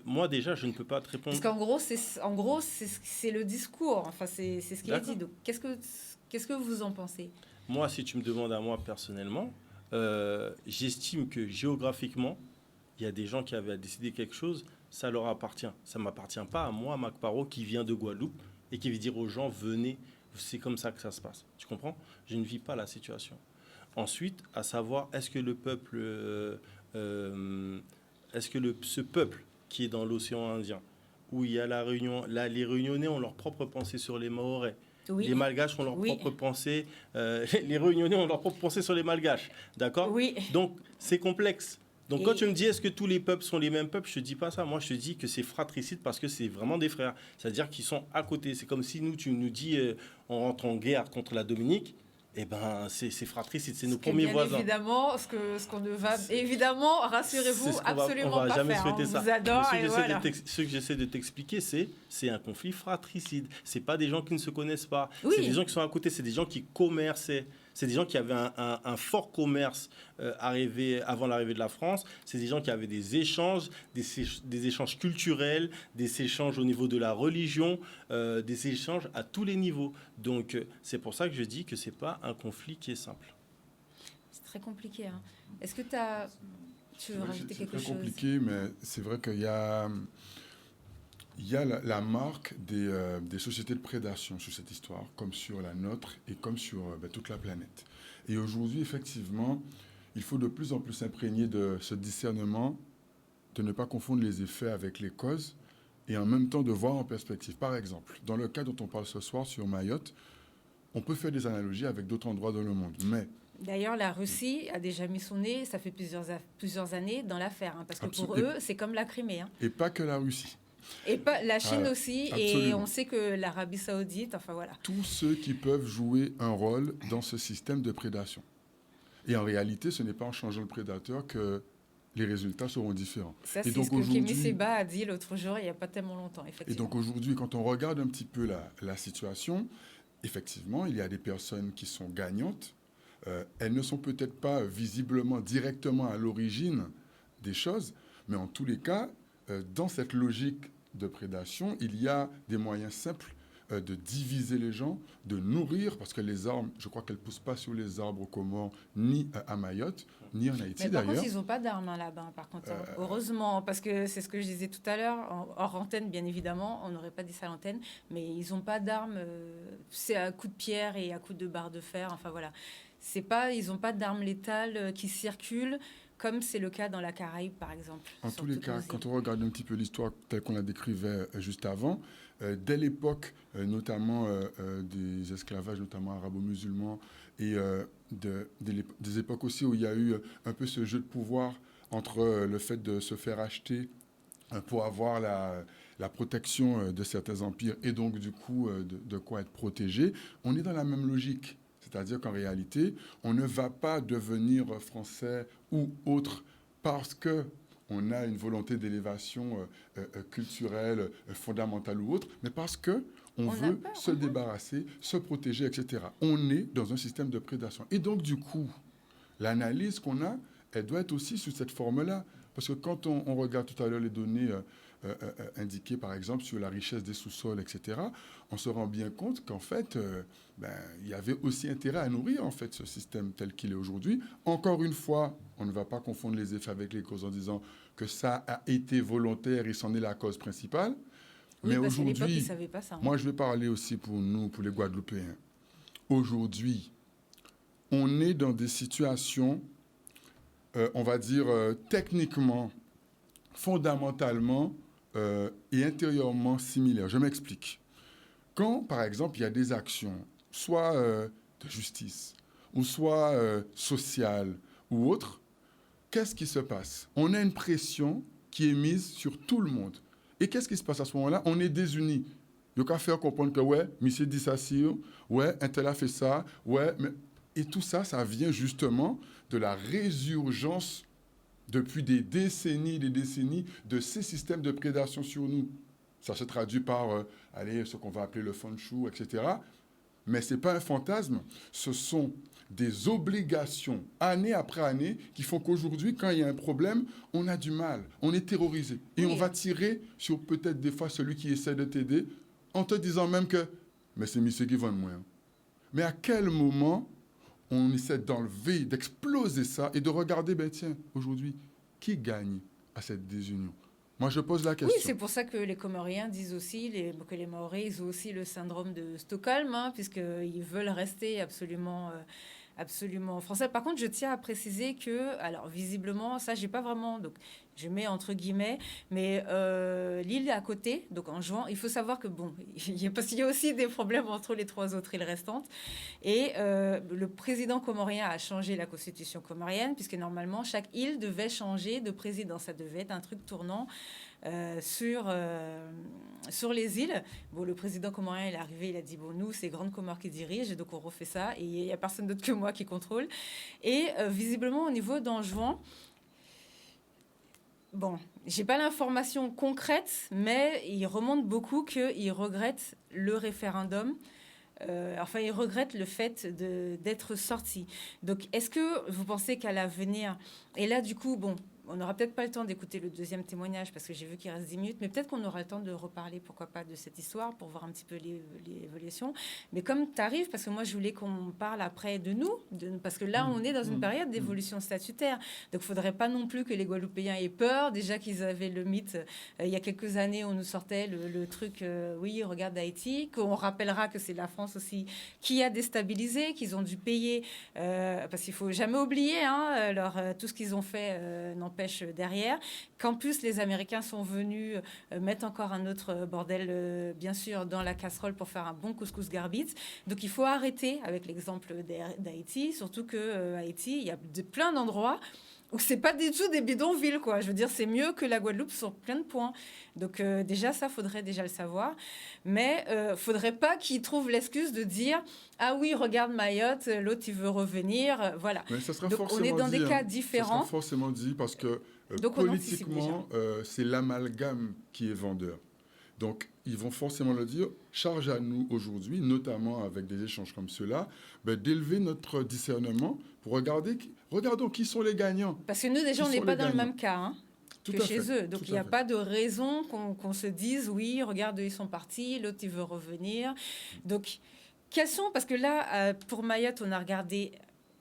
Moi déjà, je ne peux pas te répondre. Parce qu'en gros, c'est le discours. Enfin, c'est ce qui est dit. Donc, qu'est-ce que vous en pensez? Moi, si tu me demandes à moi personnellement, j'estime que géographiquement, il y a des gens qui avaient à décider quelque chose, ça leur appartient. Ça ne m'appartient pas à moi, Mac Parot, qui vient de Guadeloupe et qui veut dire aux gens, venez, c'est comme ça que ça se passe. Tu comprends? Je ne vis pas la situation. Ensuite, à savoir, est-ce que le peuple, ce peuple qui est dans l'océan Indien, où il y a la Réunion, là, les Réunionnais ont leur propre pensée sur les Mahorais. Oui. Les Malgaches ont leur propre pensée. Les Réunionnais ont leur propre pensée sur les Malgaches. D'accord? Oui. Donc, c'est complexe. Donc, quand tu me dis est-ce que tous les peuples sont les mêmes peuples, je ne te dis pas ça. Moi, je te dis que c'est fratricide parce que c'est vraiment des frères. C'est-à-dire qu'ils sont à côté. C'est comme si tu nous dis on rentre en guerre contre la Dominique. Eh ben, c'est fratricide, c'est nos premiers voisins. Évidemment, ce qu'on ne va évidemment, rassurez-vous, absolument on va pas jamais faire. Souhaiter ça. On vous adore. Ce que j'essaie de t'expliquer, c'est un conflit fratricide. C'est pas des gens qui ne se connaissent pas. Oui. C'est des gens qui sont à côté. C'est des gens qui commerçaient. C'est des gens qui avaient un fort commerce avant l'arrivée de la France. C'est des gens qui avaient des échanges, des échanges culturels, des échanges au niveau de la religion, des échanges à tous les niveaux. Donc, c'est pour ça que je dis que c'est pas un conflit qui est simple. C'est très compliqué. Hein. Est-ce que tu veux rajouter quelque chose? C'est très compliqué, mais c'est vrai qu'il y a... Il y a la marque des sociétés de prédation sur cette histoire, comme sur la nôtre et comme sur toute la planète. Et aujourd'hui, effectivement, il faut de plus en plus s'imprégner de ce discernement, de ne pas confondre les effets avec les causes, et en même temps de voir en perspective. Par exemple, dans le cas dont on parle ce soir sur Mayotte, on peut faire des analogies avec d'autres endroits dans le monde, mais... D'ailleurs, la Russie a déjà mis son nez, ça fait plusieurs années, dans l'affaire, hein, parce que Absolument. pour eux, c'est comme la Crimée. Hein. Et pas que la Russie. Et pas, la Chine aussi, absolument. Et on sait que l'Arabie Saoudite, enfin voilà. Tous ceux qui peuvent jouer un rôle dans ce système de prédation. Et en réalité, ce n'est pas en changeant le prédateur que les résultats seront différents. Ça, c'est ce que Kémy Séba a dit l'autre jour, il n'y a pas tellement longtemps, effectivement. Et donc aujourd'hui, quand on regarde un petit peu la situation, effectivement, il y a des personnes qui sont gagnantes. Elles ne sont peut-être pas visiblement directement à l'origine des choses, mais en tous les cas, dans cette logique de prédation, il y a des moyens simples de diviser les gens, de nourrir, parce que les arbres, je crois qu'elles ne poussent pas sur les arbres aux Comores, ni à Mayotte, ni en Haïti d'ailleurs. Par contre, ils n'ont pas d'armes là-bas, par contre. Heureusement, parce que c'est ce que je disais tout à l'heure, hors antenne, bien évidemment, on n'aurait pas dit ça à l'antenne, mais ils n'ont pas d'armes, c'est à coups de pierre et à coups de barre de fer, enfin voilà. Ils n'ont pas d'armes létales qui circulent, comme c'est le cas dans la Caraïbe, par exemple. En tous les cas, quand on regarde un petit peu l'histoire telle qu'on la décrivait juste avant, dès l'époque, notamment des esclavages, notamment arabo-musulmans, et des époques aussi où il y a eu un peu ce jeu de pouvoir entre le fait de se faire acheter pour avoir la protection de certains empires et donc du coup de quoi être protégé, on est dans la même logique. C'est-à-dire qu'en réalité, on ne va pas devenir français ou autre parce qu'on a une volonté d'élévation culturelle, fondamentale ou autre, mais parce qu'on veut se débarrasser, se protéger, etc. On est dans un système de prédation. Et donc, du coup, l'analyse qu'on a, elle doit être aussi sous cette forme-là. Parce que quand on regarde tout à l'heure les données indiqué, par exemple, sur la richesse des sous-sols, etc., on se rend bien compte qu'en fait, il y avait aussi intérêt à nourrir en fait, ce système tel qu'il est aujourd'hui. Encore une fois, on ne va pas confondre les effets avec les causes en disant que ça a été volontaire et c'en est la cause principale. Oui, Mais parce qu'à l'époque, ils ne aujourd'hui, savaient pas ça. moi, je vais parler aussi pour nous, pour les Guadeloupéens. Aujourd'hui, on est dans des situations, on va dire, techniquement, fondamentalement et intérieurement similaires. Je m'explique. Quand, par exemple, il y a des actions, soit de justice, ou soit sociales, ou autres, qu'est-ce qui se passe? On a une pression qui est mise sur tout le monde. Et qu'est-ce qui se passe à ce moment-là? On est désunis. Il n'y a qu'à faire comprendre que, ouais, monsieur dit ça, si, ouais, un tel a fait ça, ouais, mais... Et tout ça, ça vient justement de la résurgence depuis des décennies de ces systèmes de prédation sur nous. Ça se traduit par, ce qu'on va appeler le feng shui, etc. Mais ce n'est pas un fantasme, ce sont des obligations, année après année, qui font qu'aujourd'hui, quand il y a un problème, on a du mal, on est terrorisé. Et on va tirer sur peut-être des fois celui qui essaie de t'aider, en te disant même que, mais c'est monsieur qui vend moi. Mais à quel moment on essaie d'enlever, d'exploser ça et de regarder, tiens, aujourd'hui, qui gagne à cette désunion? Moi, je pose la question. Oui, c'est pour ça que les Comoriens disent aussi, que les Maoris, ils ont aussi le syndrome de Stockholm, puisqu'ils veulent rester absolument français. Par contre, je tiens à préciser que, alors visiblement, ça, j'ai pas vraiment, donc je mets entre guillemets, mais l'île à côté, donc en juin, il faut savoir que parce qu'il y a aussi des problèmes entre les 3 autres îles restantes, et le président comorien a changé la constitution comorienne, puisque normalement, chaque île devait changer de président. Ça devait être un truc tournant sur les îles. Le président comorien, il est arrivé, il a dit, nous, c'est Grande Comore qui dirige, donc on refait ça, et il n'y a personne d'autre que moi qui contrôle. Et visiblement, au niveau d'Anjouan, j'ai pas l'information concrète, mais il remonte beaucoup qu'il regrette le référendum. Il regrette le fait d'être sorti. Donc, est-ce que vous pensez qu'à l'avenir, et là, du coup, on n'aura peut-être pas le temps d'écouter le deuxième témoignage parce que j'ai vu qu'il reste 10 minutes, mais peut-être qu'on aura le temps de reparler, pourquoi pas, de cette histoire pour voir un petit peu l'évolution. Mais comme tu arrives, parce que moi, je voulais qu'on parle après de nous, parce que là, on est dans une période d'évolution statutaire. Donc, il ne faudrait pas non plus que les Guadeloupéens aient peur. Déjà qu'ils avaient le mythe, il y a quelques années, on nous sortait le truc, oui, regarde Haïti, qu'on rappellera que c'est la France aussi qui a déstabilisé, qu'ils ont dû payer, parce qu'il ne faut jamais oublier, tout ce qu'ils ont fait n'empêche derrière, qu'en plus les Américains sont venus mettre encore un autre bordel, bien sûr, dans la casserole pour faire un bon couscous garbitz. Donc il faut arrêter avec l'exemple d'Haïti, surtout que Haïti, il y a plein d'endroits où c'est pas du tout des bidonvilles, quoi. Je veux dire, c'est mieux que la Guadeloupe sur plein de points. Donc déjà, ça, faudrait déjà le savoir. Mais faudrait pas qu'ils trouvent l'excuse de dire « Ah oui, regarde Mayotte, l'autre, il veut revenir. » Voilà. Mais ça sera donc forcément on est dans dit, des cas différents. Ça sera forcément dit parce que politiquement, c'est l'amalgame qui est vendeur. Donc, ils vont forcément le dire. Charge à nous aujourd'hui, notamment avec des échanges comme ceux-là, d'élever notre discernement pour regardons qui sont les gagnants. Parce que nous, déjà, on n'est pas dans le même cas que chez eux. Donc, il n'y a pas de raison qu'on se dise, oui, regarde, ils sont partis, l'autre, il veut revenir. Donc, quels sont... Parce que là, pour Mayotte, on a regardé...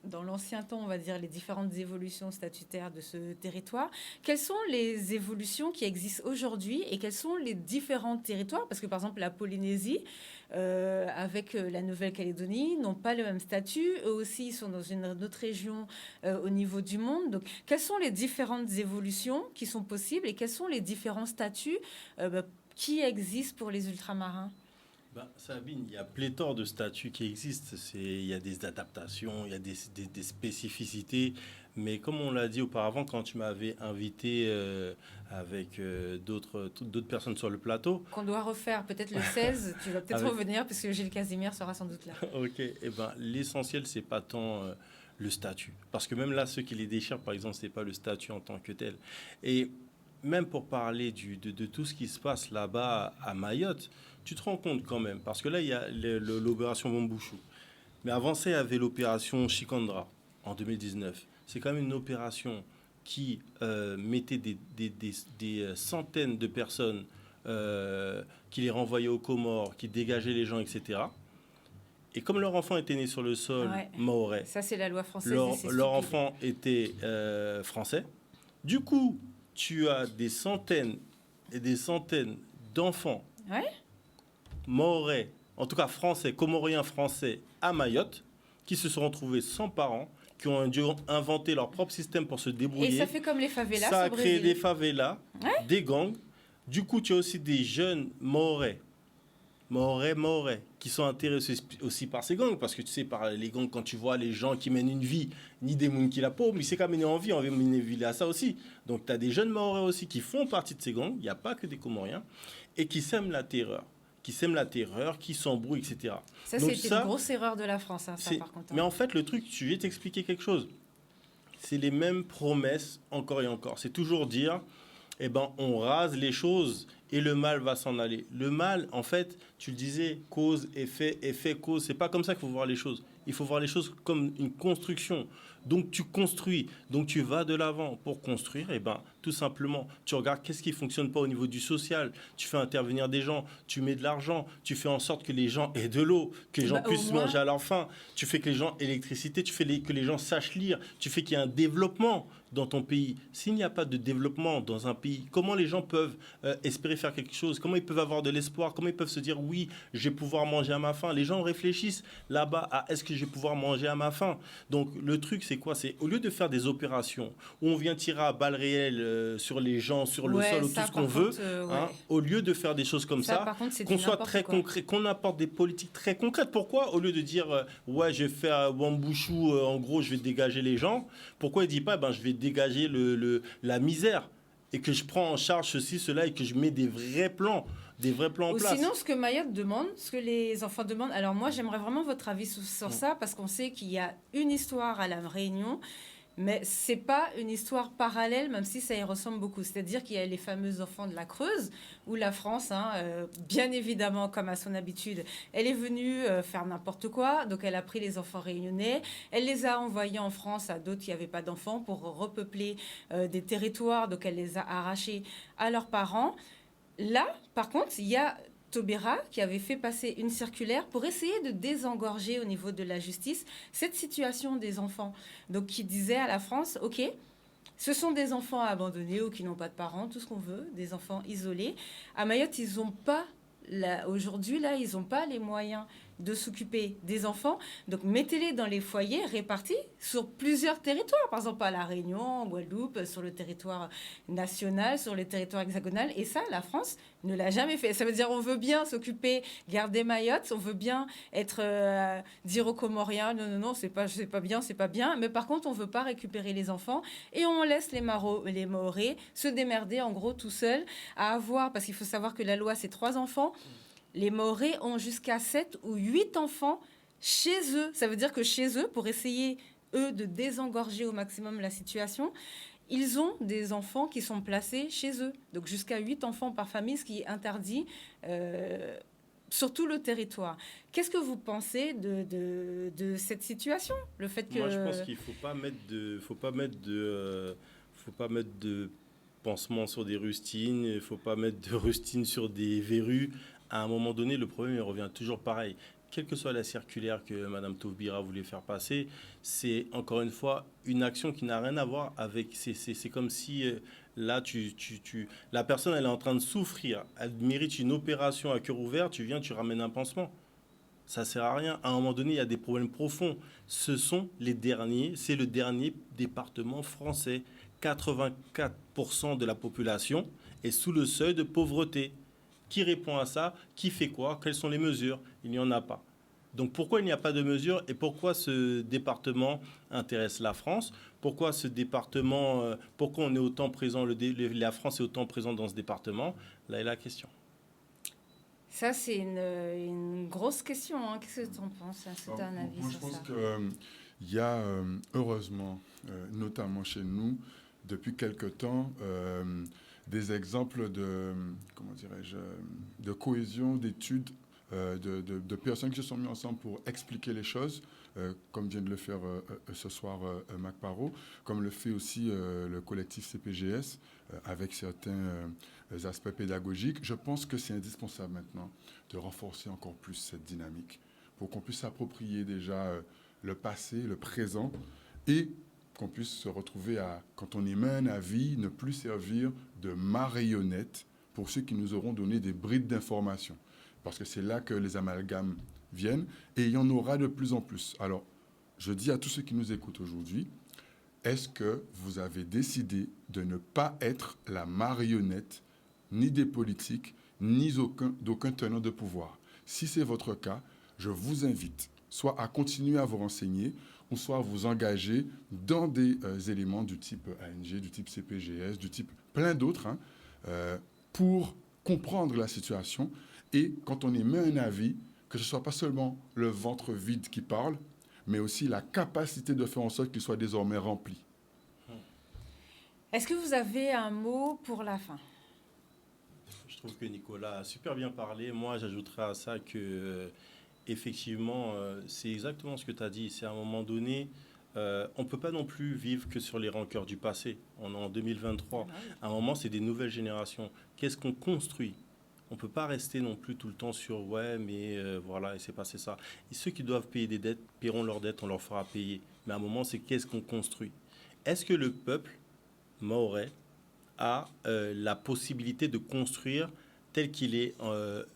dans l'ancien temps, on va dire, les différentes évolutions statutaires de ce territoire. Quelles sont les évolutions qui existent aujourd'hui et quels sont les différents territoires? Parce que, par exemple, la Polynésie, avec la Nouvelle-Calédonie, n'ont pas le même statut. Eux aussi, ils sont dans une autre région au niveau du monde. Donc, quelles sont les différentes évolutions qui sont possibles et quels sont les différents statuts qui existent pour les ultramarins? Sabine, il y a pléthore de statuts qui existent. Il y a des adaptations, il y a des spécificités. Mais comme on l'a dit auparavant, quand tu m'avais invité avec d'autres personnes sur le plateau... Qu'on doit refaire peut-être le 16, tu vas peut-être revenir parce que Gilles Casimir sera sans doute là. Ok, l'essentiel, c'est pas tant le statut. Parce que même là, ceux qui les déchirent, par exemple, c'est pas le statut en tant que tel. Et même pour parler de tout ce qui se passe là-bas à Mayotte, tu te rends compte quand même, parce que là, il y a l'opération Bambouchou. Mais avant ça, il y avait l'opération Chikandra en 2019. C'est quand même une opération qui mettaient des centaines de personnes, qui les renvoyaient aux Comores, qui dégageaient les gens, etc. Et comme leur enfant était né sur le sol mahorais, ça c'est la loi française. Leur enfant était français. Du coup, tu as des centaines et des centaines d'enfants mahorais, en tout cas français, comoriens français à Mayotte, qui se sont retrouvés sans parents, qui ont dû inventer leur propre système pour se débrouiller. Et ça fait comme les favelas. Ça a créé des favelas, des gangs. Du coup, tu as aussi des jeunes mahorais, qui sont intéressés aussi par ces gangs, parce que tu sais, par les gangs, quand tu vois les gens qui mènent une vie, ni des mouns qui la pauvre, mais c'est qu'à mener en vie, on va mener une vie à ça aussi. Donc tu as des jeunes mahorais aussi qui font partie de ces gangs, il n'y a pas que des Comoriens, et qui sèment la terreur, qui s'embrouillent, etc. Ça, c'était une grosse erreur de la France, hein, ça, par contre. Mais en fait, le truc, je vais t'expliquer quelque chose. C'est les mêmes promesses, encore et encore. C'est toujours dire, on rase les choses et le mal va s'en aller. Le mal, en fait, tu le disais, cause, effet, cause. C'est pas comme ça qu'il faut voir les choses. Il faut voir les choses comme une construction. Donc tu construis, donc tu vas de l'avant pour construire. Tout simplement, tu regardes qu'est-ce qui fonctionne pas au niveau du social. Tu fais intervenir des gens, tu mets de l'argent, tu fais en sorte que les gens aient de l'eau, que les gens puissent manger à leur faim. Tu fais que les gens aient l'électricité, tu fais que les gens sachent lire, tu fais qu'il y ait un développement dans ton pays. S'il n'y a pas de développement dans un pays, comment les gens peuvent espérer faire quelque chose? Comment ils peuvent avoir de l'espoir? Comment ils peuvent se dire oui, je vais pouvoir manger à ma faim? Les gens réfléchissent là-bas à est-ce que je vais pouvoir manger à ma faim? Donc le truc, c'est quoi? C'est au lieu de faire des opérations où on vient tirer à balles réelles sur les gens, sur le sol, ou tout ce qu'on veut, au lieu de faire des choses comme ça, qu'on soit très concret, qu'on apporte des politiques très concrètes. Pourquoi, au lieu de dire je vais faire Wambouchou, en gros, je vais dégager les gens, pourquoi il ne dit pas je vais dégager la misère et que je prends en charge ceci, cela et que je mets des vrais plans en place. Sinon, ce que Mayotte demande, ce que les enfants demandent, alors moi j'aimerais vraiment votre avis sur ça, parce qu'on sait qu'il y a une histoire à la Réunion, mais c'est pas une histoire parallèle, même si ça y ressemble beaucoup. C'est-à-dire qu'il y a les fameux enfants de la Creuse, où la France, bien évidemment, comme à son habitude, elle est venue faire n'importe quoi. Donc elle a pris les enfants réunionnais, elle les a envoyés en France à d'autres qui n'avaient pas d'enfants pour repeupler des territoires. Donc elle les a arrachés à leurs parents. Là, par contre, il y a Taubira qui avait fait passer une circulaire pour essayer de désengorger au niveau de la justice cette situation des enfants. Donc, qui disait à la France, OK, ce sont des enfants abandonnés ou qui n'ont pas de parents, tout ce qu'on veut, des enfants isolés. À Mayotte, ils n'ont pas, aujourd'hui, ils n'ont pas les moyens de s'occuper des enfants. Donc, mettez-les dans les foyers répartis sur plusieurs territoires. Par exemple, à La Réunion, en Guadeloupe, sur le territoire national, sur le territoire hexagonal. Et ça, la France ne l'a jamais fait. Ça veut dire on veut bien s'occuper, garder Mayotte, on veut bien être dire aux Comoriens, non, c'est pas bien. Mais par contre, on veut pas récupérer les enfants et on laisse les Mahorais se démerder en gros tout seuls à avoir, parce qu'il faut savoir que la loi, c'est 3 enfants. Les Mahorais ont jusqu'à 7 ou 8 enfants chez eux. Ça veut dire que chez eux, pour essayer, eux, de désengorger au maximum la situation, ils ont des enfants qui sont placés chez eux. Donc jusqu'à 8 enfants par famille, ce qui est interdit sur tout le territoire. Qu'est-ce que vous pensez de cette situation? Le fait que... Moi, je pense qu'il ne faut pas mettre de pansement sur des rustines, il ne faut pas mettre de rustines sur des verrues. À un moment donné, le problème il revient toujours pareil. Quelle que soit la circulaire que Mme Taubira voulait faire passer, c'est encore une fois une action qui n'a rien à voir avec... C'est comme si là, la personne elle est en train de souffrir, elle mérite une opération à cœur ouvert, tu viens, tu ramènes un pansement. Ça ne sert à rien. À un moment donné, il y a des problèmes profonds. C'est le dernier département français. 84% de la population est sous le seuil de pauvreté. Qui répond à ça? Qui fait quoi? Quelles sont les mesures? Il n'y en a pas. Donc pourquoi il n'y a pas de mesures et pourquoi ce département intéresse la France? Pourquoi pourquoi on est autant présent, la France est autant présente dans ce département? Là est la question. Ça, c'est une grosse question. Qu'est-ce que tu en penses? C'est un avis moi, sur ça. je pense qu'il y a, heureusement, notamment chez nous, depuis quelque temps, des exemples de cohésion, d'études de personnes qui se sont mis ensemble pour expliquer les choses, comme vient de le faire ce soir Mac Parot, comme le fait aussi le collectif CPGS, avec certains aspects pédagogiques. Je pense que c'est indispensable maintenant de renforcer encore plus cette dynamique pour qu'on puisse s'approprier déjà le passé, le présent, et qu'on puisse se retrouver à, quand on émet un avis, ne plus servir de marionnette pour ceux qui nous auront donné des brides d'informations. Parce que c'est là que les amalgames viennent, et il y en aura de plus en plus. Alors, je dis à tous ceux qui nous écoutent aujourd'hui, est-ce que vous avez décidé de ne pas être la marionnette ni des politiques, ni d'aucun tenant de pouvoir? Si c'est votre cas, je vous invite soit à continuer à vous renseigner, ou soit à vous engager dans des éléments du type ANG, du type CPGS, du type plein d'autres, pour comprendre la situation. Et quand on émet un avis, que ce ne soit pas seulement le ventre vide qui parle, mais aussi la capacité de faire en sorte qu'il soit désormais rempli. Est-ce que vous avez un mot pour la fin? Je trouve que Nicolas a super bien parlé. Moi, j'ajouterais à ça que, effectivement, c'est exactement ce que tu as dit. C'est à un moment donné, on ne peut pas non plus vivre que sur les rancœurs du passé. On est en 2023. À un moment, c'est des nouvelles générations. Qu'est-ce qu'on construit? On ne peut pas rester non plus tout le temps sur « ouais, mais voilà, et c'est passé ça ». Et ceux qui doivent payer des dettes paieront leurs dettes, on leur fera payer. Mais à un moment, c'est qu'est-ce qu'on construit? Est-ce que le peuple mahorais a la possibilité de construire tel qu'il est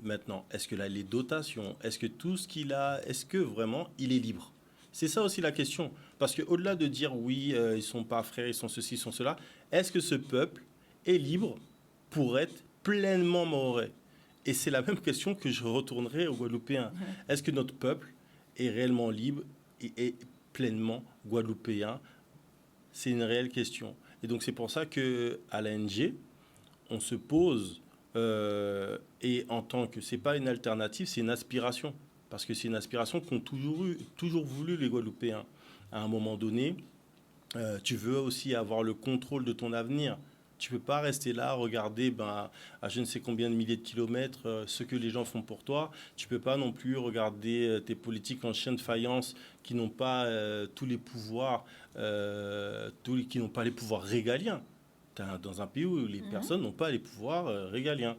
maintenant? Est-ce que là, les dotations, est-ce que tout ce qu'il a, est-ce que vraiment il est libre? C'est ça aussi la question. Parce qu'au-delà de dire oui, ils ne sont pas frères, ils sont ceci, ils sont cela, est-ce que ce peuple est libre pour être pleinement mahorais? Et c'est la même question que je retournerai aux Guadeloupéens. Est-ce que notre peuple est réellement libre et est pleinement guadeloupéen? C'est une réelle question. Et donc c'est pour ça qu'à l'ANG, on se pose, et en tant que, c'est pas une alternative, c'est une aspiration. Parce que c'est une aspiration qu'ont toujours voulu les Guadeloupéens. À un moment donné, tu veux aussi avoir le contrôle de ton avenir. Tu ne peux pas rester là, regarder à je ne sais combien de milliers de kilomètres ce que les gens font pour toi. Tu ne peux pas non plus regarder tes politiques en chien de faïence qui n'ont pas tous les pouvoirs, qui n'ont pas les pouvoirs régaliens. Tu es dans un pays où les personnes n'ont pas les pouvoirs régaliens.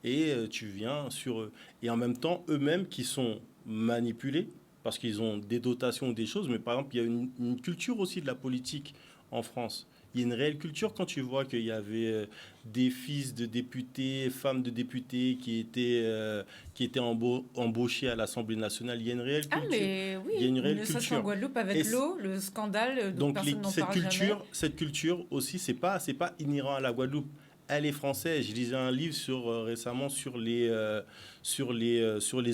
Et tu viens sur eux. Et en même temps, eux-mêmes qui sont manipulés parce qu'ils ont des dotations ou des choses. Mais par exemple, il y a une culture aussi de la politique en France. Il y a une réelle culture quand tu vois qu'il y avait des fils de députés, femmes de députés qui étaient embauchés à l'Assemblée nationale. Il y a une réelle culture. Ah, mais oui, il y a une réelle ne culture. serait-ce qu'en Guadeloupe avec l'eau, le scandale dont personne n'en parle jamais. Cette culture aussi, c'est pas inhérent à la Guadeloupe. Elle est française. Je lisais un livre récemment sur les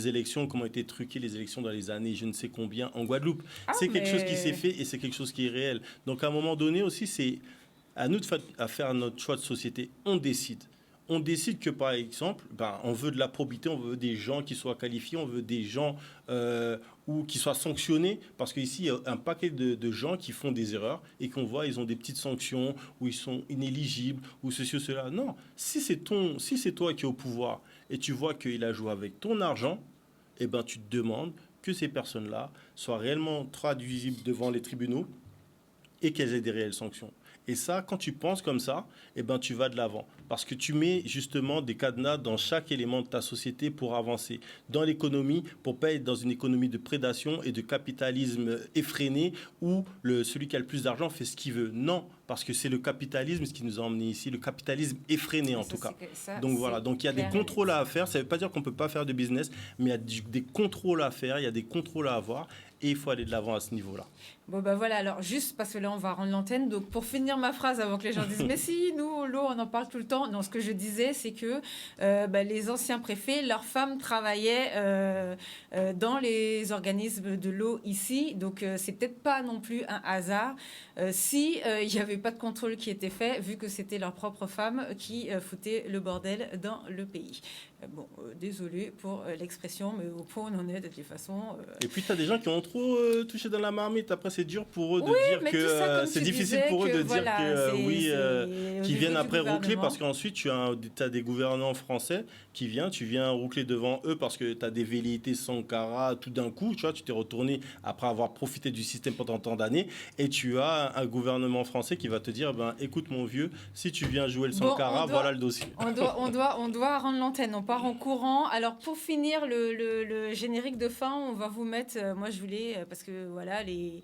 élections, comment ont été truquées les élections dans les années je ne sais combien en Guadeloupe. C'est quelque chose qui s'est fait et c'est quelque chose qui est réel. Donc à un moment donné aussi, c'est à nous de faire notre choix de société. On décide. On décide que, par exemple, on veut de la probité, on veut des gens qui soient qualifiés, on veut des gens ou qui soient sanctionnés. Parce qu'ici, il y a un paquet de gens qui font des erreurs et qu'on voit, ils ont des petites sanctions, ou ils sont inéligibles, ou ceci ou cela. Non, si c'est toi qui es au pouvoir et tu vois qu'il a joué avec ton argent, tu te demandes que ces personnes-là soient réellement traduisibles devant les tribunaux et qu'elles aient des réelles sanctions. Et ça, quand tu penses comme ça, tu vas de l'avant. Parce que tu mets justement des cadenas dans chaque élément de ta société pour avancer. Dans l'économie, pour ne pas être dans une économie de prédation et de capitalisme effréné où celui qui a le plus d'argent fait ce qu'il veut. Non, parce que c'est le capitalisme qui nous a emmenés ici, le capitalisme effréné en tout cas. Donc voilà, donc il y a des contrôles à faire. Ça ne veut pas dire qu'on ne peut pas faire de business, mais il y a des contrôles à faire, il y a des contrôles à avoir. Et il faut aller de l'avant à ce niveau-là. Bon, voilà, alors juste parce que là, on va rendre l'antenne. Donc, pour finir ma phrase avant que les gens disent « Mais si, nous, l'eau, on en parle tout le temps ». Non, ce que je disais, c'est que les anciens préfets, leurs femmes travaillaient dans les organismes de l'eau ici. Donc, c'est peut-être pas non plus un hasard si il y avait avait pas de contrôle qui était fait, vu que c'était leurs propres femmes qui foutaient le bordel dans le pays. Bon, désolé pour l'expression, mais au point où on en est de toute façon. Et puis, tu as des gens qui ont trop touché dans la marmite. Après, c'est dur pour eux de dire que c'est difficile pour eux de dire que qu'ils viennent après roucler, parce qu'ensuite, tu as des gouvernants français qui tu viens roucler devant eux parce que tu as des velléités Sankara tout d'un coup. Tu vois, tu t'es retourné après avoir profité du système pendant tant d'années et tu as un gouvernement français qui va te dire écoute, mon vieux, si tu viens jouer le Sankara, voilà le dossier. On doit rendre l'antenne. On part en courant. Alors, pour finir le générique de fin, on va vous mettre... moi, je voulais... parce que, voilà, les...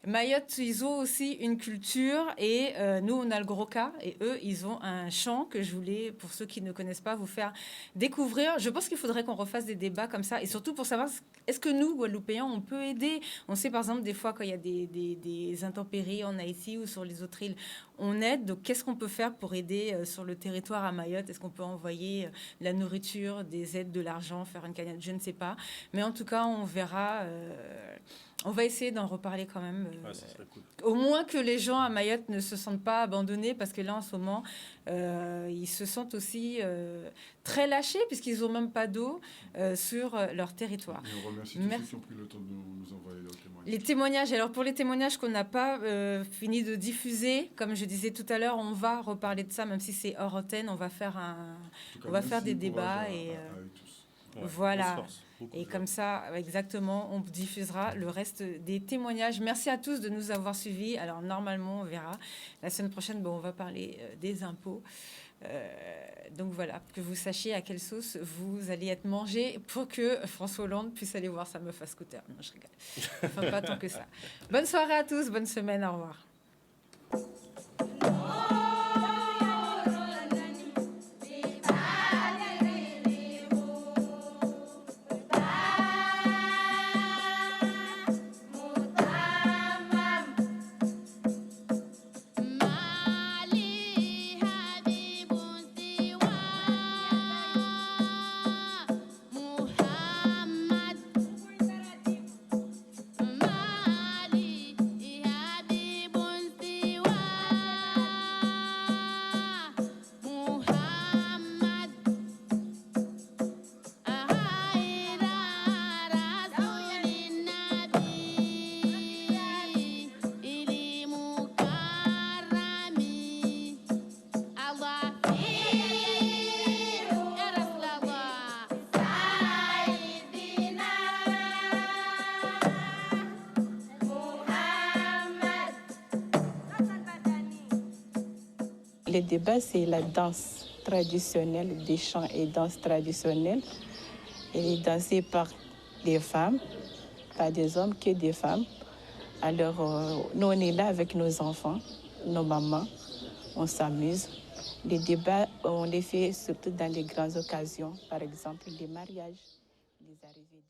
Mayotte, ils ont aussi une culture et nous, on a le gros cas et eux, ils ont un chant que je voulais, pour ceux qui ne connaissent pas, vous faire découvrir. Je pense qu'il faudrait qu'on refasse des débats comme ça et surtout pour savoir est-ce que nous, Guadeloupéens, on peut aider. On sait par exemple des fois quand il y a des intempéries en Haïti ou sur les autres îles, on aide. Donc, qu'est-ce qu'on peut faire pour aider sur le territoire à Mayotte? Est-ce qu'on peut envoyer de la nourriture, des aides, de l'argent, faire une cagnotte? Je ne sais pas. Mais en tout cas, on verra... on va essayer d'en reparler quand même. Ça serait cool. Au moins que les gens à Mayotte ne se sentent pas abandonnés, parce que là, en ce moment, ils se sentent aussi très lâchés, puisqu'ils n'ont même pas d'eau sur leur territoire. Et on remercie tous ceux qui ont pris le temps de nous envoyer leurs témoignages. Les témoignages, alors pour les témoignages qu'on n'a pas fini de diffuser, comme je disais tout à l'heure, on va reparler de ça, même si c'est hors antenne, on va faire, des débats. Voilà. Et comme ça, exactement, on diffusera le reste des témoignages. Merci à tous de nous avoir suivis. Alors, normalement, on verra. La semaine prochaine, on va parler des impôts. Donc voilà, que vous sachiez à quelle sauce vous allez être mangé pour que François Hollande puisse aller voir sa meuf à scooter. Non, je rigole. Enfin, pas tant que ça. Bonne soirée à tous, bonne semaine, au revoir. Le débat, c'est la danse traditionnelle, des chants et danses traditionnelles. Elle est dansée par des femmes, pas des hommes, que des femmes. Alors, nous, on est là avec nos enfants, nos mamans, on s'amuse. Les débats, on les fait surtout dans les grandes occasions, par exemple les mariages, les arrivées.